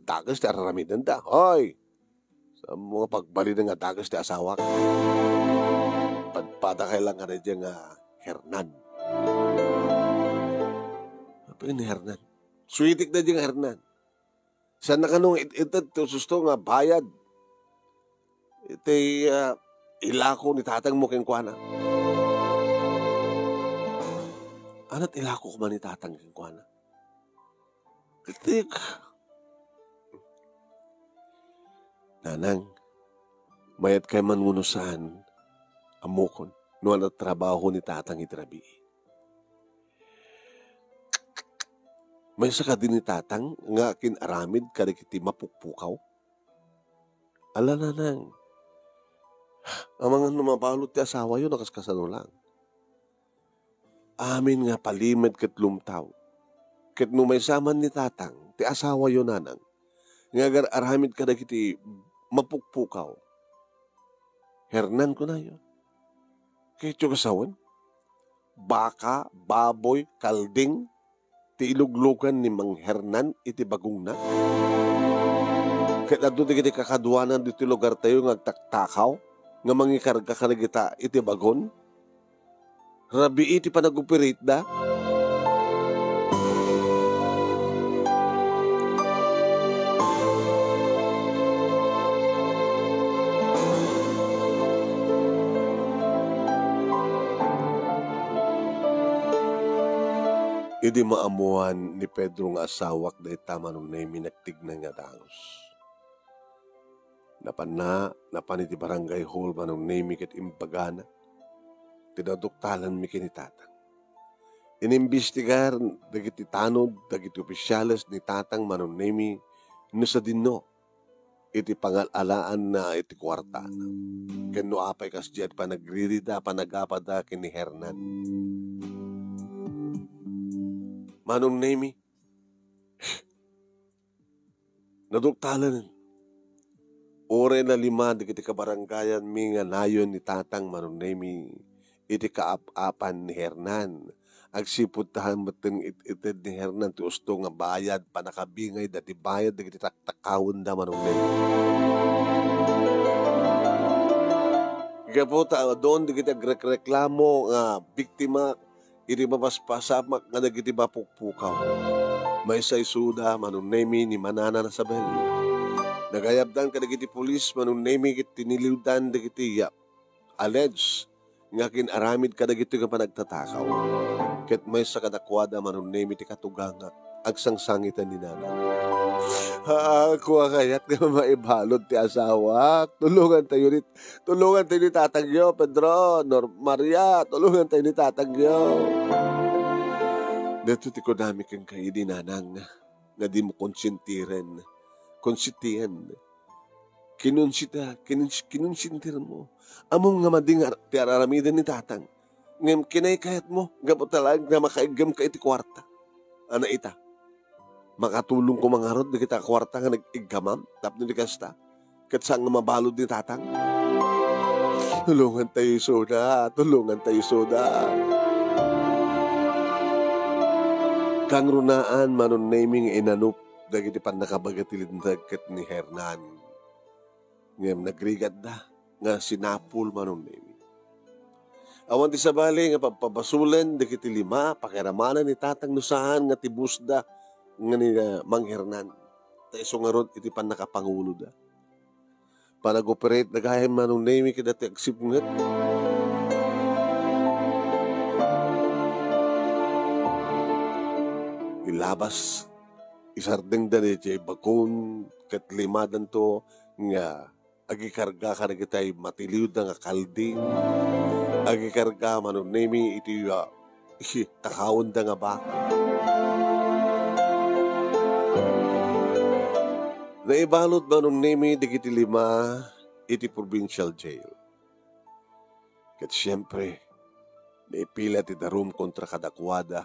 dagas ti araramidan da. Hoy! Sa mga pagbali nga dagas ti asawak. Padpada kailang ka na dyan nga Hernan. Apa ni Hernan? Sweetik na dyan Hernan. Saan na kanong itad susto nga bayad. Iti ilako ni tatang mo kengkwana. Anat ilako ko man ni tatang kengkwana. Ketik. Nanang, mayat kay manunusan amukon no alat trabaho ni tatang itrabi. May saka din ni tatang nga kinaramid kadikiti mapukpukaw. Ala nanang, ang mga numabalot ti asawa yun nakaskasano lang. Amin nga palimad ket lumtaw. Ket no may saman ni tatang, ti asawa yun nanang, nga agar aramid ka na kiti mapukpukaw. Hernan ko na yun. Kaya tiyo kasawan, baka, baboy, kalding, ti iluglugan ni Mang Hernan iti bagong na. Kaya doon di kiti kakaduanan dito lugar tayo nga agtaktakaw, nga mangikarga ka na kita iti bagon. Rabi iti panagupirit da. Idi maamuan ni Pedro nga asawak dahi tama nung naiminagtig na nga dangos. Napan iti barangay hall manong naimi ket imbagana. Tinaduktalan mi kini tatang. inimbestigar dagiti tanod dagiti opisyales ni Tatang Manunemi no sa dinno iti pangalalaan na iti kwarta. Ken no apay kas diyan panagririda panagapada ken ni Hernan. Manunemi naduktalan ore na 5 dagiti kabaranggayan mi nga nayon ni Tatang Manunemi iti kaap-apan ni Hernan. Agsiputahan mateng ited ni Hernan ti usto nga bayad panakabingay dati bayad dagiti taktakawon da Manunemi. Gaputa doon dagiti agreklamo nga biktima iti mapaspasamak nga dagiti bapukpukaw. May saysuda Manunemi ni Manana Nasabel. Nagayabdan kadagiti pulis Manunemi ket tiniliwdan dagiti alleged nga kinaramid kadagiti nga panagtatakaw. Ket may sa kadakwada Manunemi ti katugangak agsangsangitan ni Nana. Kuha kayat nga maibalod ti asawa. Tulungan tayo ni Tatangyo, Pedro, Maria, tulungan tayo ni Tatangyo. Dito ti kodami kang kayo di nanang nga di mo konsentiran kinunsintiran mo. Among nga mading ti araramidan ni Tatang. Ngem kinaykayat mo, gamo talag nga makaigam ka iti kwarta. Ana ita, makatulong ko mga rod, kita kwarta nga nag-igamam, tapos ni kasta, kat saan nga mabalod ni Tatang. Tulungan tayo soda. Kang runaan Manunemi inanup, dagiti pan nakabagatilid ket ni Hernan. Ngem nagrigad da, nga sinapul Manunemi. Awan ti sabali nga pagpabasulen dagiti 5 pakiramanan ni Tatang nusahan nga tibusda nga ni Mang Hernan. Ta iso nga rod iti pan nakapangulo da. Panag-operate nagayem Manunemi kadati agsipnget. Ilabas isardeng dali jay bakon ket 5 danto nga agikarga karagitay matiliw da nga kalding. Agikarga Manunemi iti takawon da nga baka. Naibalot Manunemi digiti 5 iti provincial jail. Ket siyempre, naipila ti darum kontra kadakwada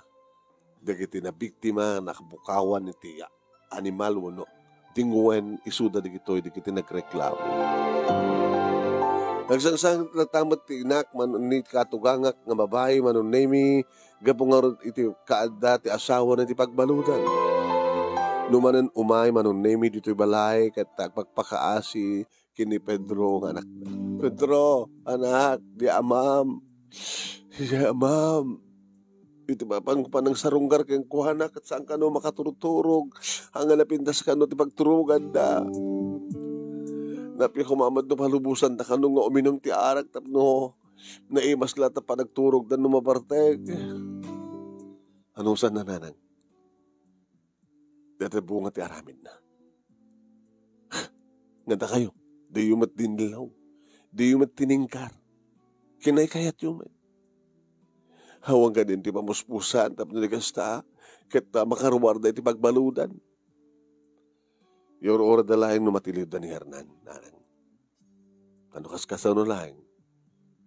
dagiti na biktima nakabukawan iti animal wano. Dingwen isuda digitoy digiti nagreklamo. Nagsangsang natamat ti inak ni katugangak nga babae Manunemi gapungarod iti kaadda ti asawa na ti pagbaludan. Numanen umay Manunemi dito'y balay ket pagpakaasi kini Pedro nga anak na. Pedro, anak, di amam. Iti mapang panang sarunggar keng kuhanak at saan ka no makaturog-turog. Hanggang napindas ka no ti pagturugan da. Napi kumamad no palubusan da ka no nga uminom ti arak tapno naimas lata pa nagturog da no mabarteg. Anong saan na nanang? Dati bunga ti aramin na. Nganda kayo, di yumat dinlaw, di yumat tiningkar. Kinay kayat yumat. Hawang ka din ti pamuspusan tapno nagasta ket makaruwarda iti pagbaludan. Yor ora dalaeng no matilid da ni Hernan, nanang. Ano kaskasa no laeng?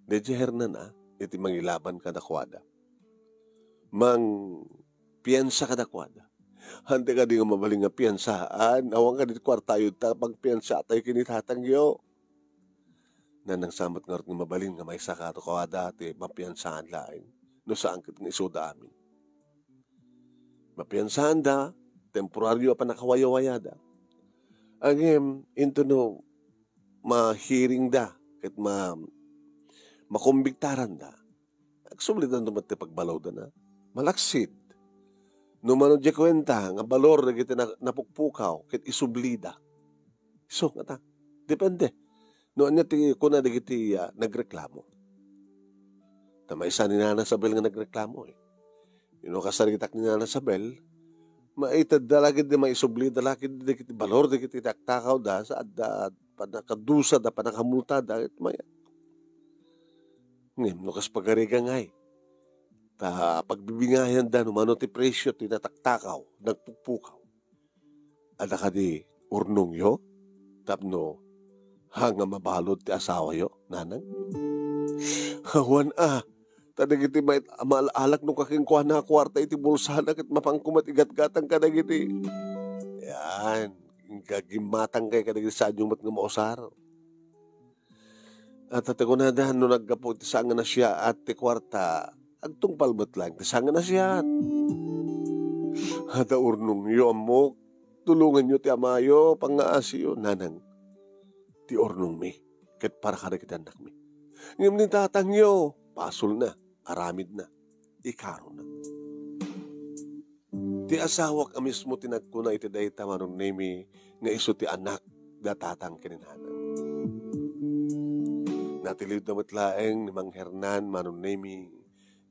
Medyo Hernan iti mangilaban kadakwada. Mang piyansa kadakwada. Hante ka di nga mabaling nga piyansaan. Awang ka di kwartayo pag piyansa tayo kinitatangyo. Nanang samot nga nga mabaling nga may sakato kawada ati mapiyansaan laeng. No saan kat nga isuda amin. Mapiyansaan da, temporaryo pa nakawayawayada. Angem, into no, ma-hearing da, kat makumbiktaran da. Agsublitan naman ti pagbalaw da na. Malaksid. No mano di kwenta, nga balor na kita napukpukaw, kat isublida. So, nga ta, depende. No, anya ti, kuna di kiti nagreklamo. Tamay isa ni Nana Sabel nga nagreklamo eh. Yun kasaritak ni Nana Sabel, maitad dalagid di maisubli dalagid di kiti balor di kiti taktakaw da sa adda panakadusa da panakamulta da it maya. Ngem no kas pagariga ngay. pagbibingayan da numano ti presyo tinataktakaw, nagpupukaw. Ada ka di urnong yo, tapno hanga mabalod ti asawa yo, nanang. Hawan tadag iti may maalak nung kakingkuha na kwarta iti bulsa na kat mapangkumat igat-gatang kadag iti. Yan, gagimatang kay kadag iti saan yung mat nga mausar. At atagunadahan no naggapo iti saan na siya at ti kwarta, agtong palmat lang, ti saan na siya. Hada urnong yo amok, tulungan nyo ti amayo, pangaasiyo, nanang, ti urnong mi, kat para kadag iti anak mi. Ngayon ni tatang yo, pasol na, aramid na, ikaro na. Ti asawak mismo tinagkuna iti dayta manong nemi nga iso ti anak datatang kininhanan. Natilid na matlaeng ni Mang Hernan manong nemi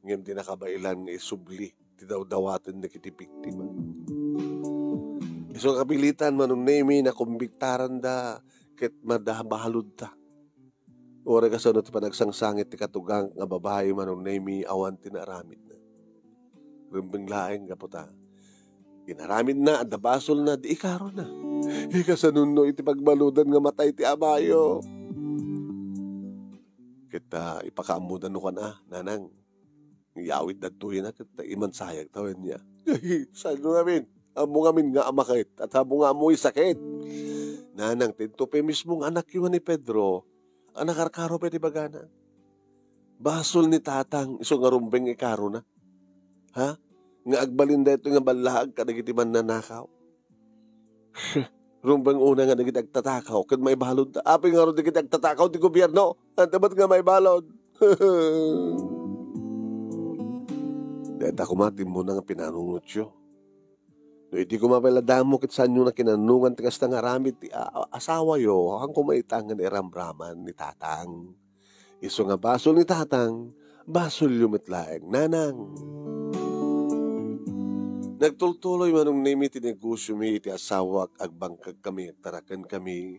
ngayon ti nakabailan nga isubli ti dawdawaten na kiti biktima. Iso kapilitan manong nemi na kumbiktaran da ket madabahalod ta. Ora kasunod ti panagsangsangit ti katugang nga babae manong nemi awan tinaramid na. Rumbing laeng kaputa. Inaramid na, adabasol na, di ikaro na. Ikasanuno iti pagbaludan nga matay ti amayo. Kita ipakaamudan no ka na, nanang. Iyawid na tuyo na, kita imansayag tawin niya. Saan ngamin? Amo ngamin nga amakit, at habo nga amoy sakit. Nanang, tintupi mismong anak yun ni Pedro, anak arkaro pa di bagana. Basol ni tatang, iso nga rumbeng ikaro na. Ha? Nga agbalinda ito nga balahag kadagiti man nanakaw. Rumbang una nga nagit agtatakaw kad may balod. Apay nga ron nagit agtatakaw ti gobyerno. Antabat nga may balod. Dahil ako matin mo na nga pinanungot yo. No, iti ko mapaladamo kit saan nyo na kinanungan ti kasta nga ramit ti asawa yo. Ang kumaitangan ni Rambraman ni tatang. Iso nga basol ni tatang, basol yumitlaeng nanang. Nagtultuloy manong nemi ti negosyo mi iti asawak agbangkag kami tarakan kami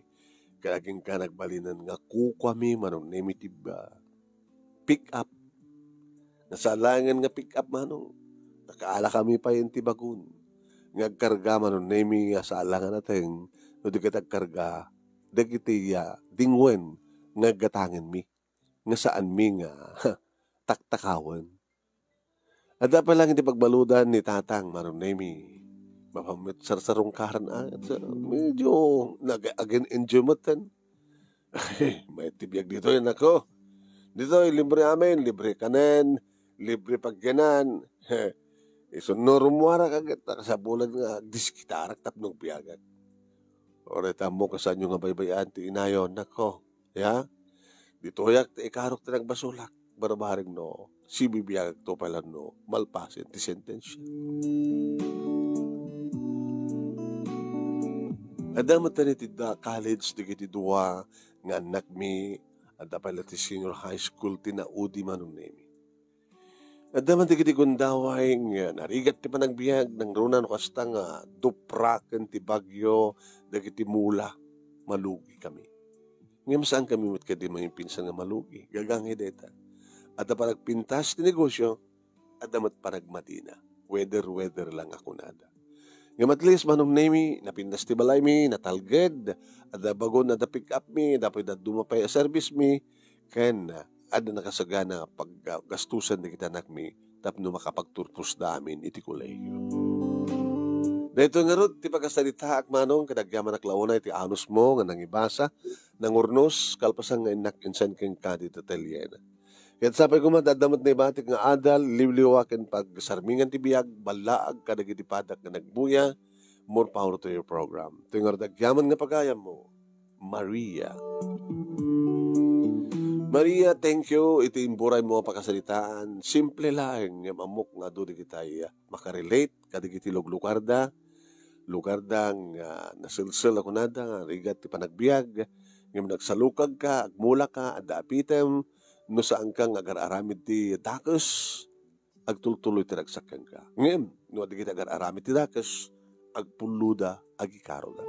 kaging ka nagbalinan nga kukwa mi manong nemi ti pick up. Nasalangan nga pick up manong nakaala kami pa yun ti bagun. Ngagkarga manong nemi nga sa alangan natin no di katagkarga dagiti dingwen ngaggatangin mi nga saan mi nga taktakawan. At dapat lang hindi pagbaludan ni tatang manong nemi. Mapamit sarsarong karan medyo nag-again enjoyment. May tibiyag dito yun ako. Dito libre amin, libre kanen, libre pagganan. Iso norumwara kagat sa bulan nga diskitarak tapnog biyagan. Oreta mo kasan yung nga baybayan ti inayon nako. Ya? Dito yak ti ikarok ti nagbasulak. Barabaring no. Si bibiyag to pala no, malpasin ti sentensya. Adamat na ti college di kiti dua nga anak mi ada pala ti senior high school ti naudi manong nemi. Adamat ti kiti gundaway nga narigat ti panagbiag ng runa no kasta nga dupraken ti bagyo dagiti mula malugi kami. Ngayon saan kami mat kadi mga pinsan nga malugi? Gagangi deta. At na panagpintas ti negosyo, at damat panagmadina. Weather lang ako nada. Ngayon at least manong nemi, napintas ti balay mi, natalged, at na bagon na da pick up mi, dapat na dumapay a service mi, ken ada nakasagana paggastusan na kita anak mi, tapno makapagturpos da amin iti kolegyo. Dito nga ron, ti pagkasalita ak manong, kadagyaman aklauna iti anus mo, nga nangibasa, nangurnos, kalpasan nga inak insan ken kadi tatelyena. Kaya sapay ko madadamat na ibatik nga adal, liwliwaken pag sarmingan ti biyag, balaag kadagiti padak nga nagbuya, more power to your program. Ito yung ardagyaman nga pagayam mo, Maria. Maria, thank you. Ito yung buray mo pakasalitaan. Simple lang, yung amok nga doon kitay makarelate, kadagiti luglukarda, lugardang nasilsil ako nada, nga rigat ti panagbiag, yung nagsalukag ka, agmula ka, adapitem, no saan kang agar-aramid ti dakas, agtultuloy ti nagsakyan ka. Ngayon, no adigit agar-aramid ti dakas, agpuluda, agikaro ka.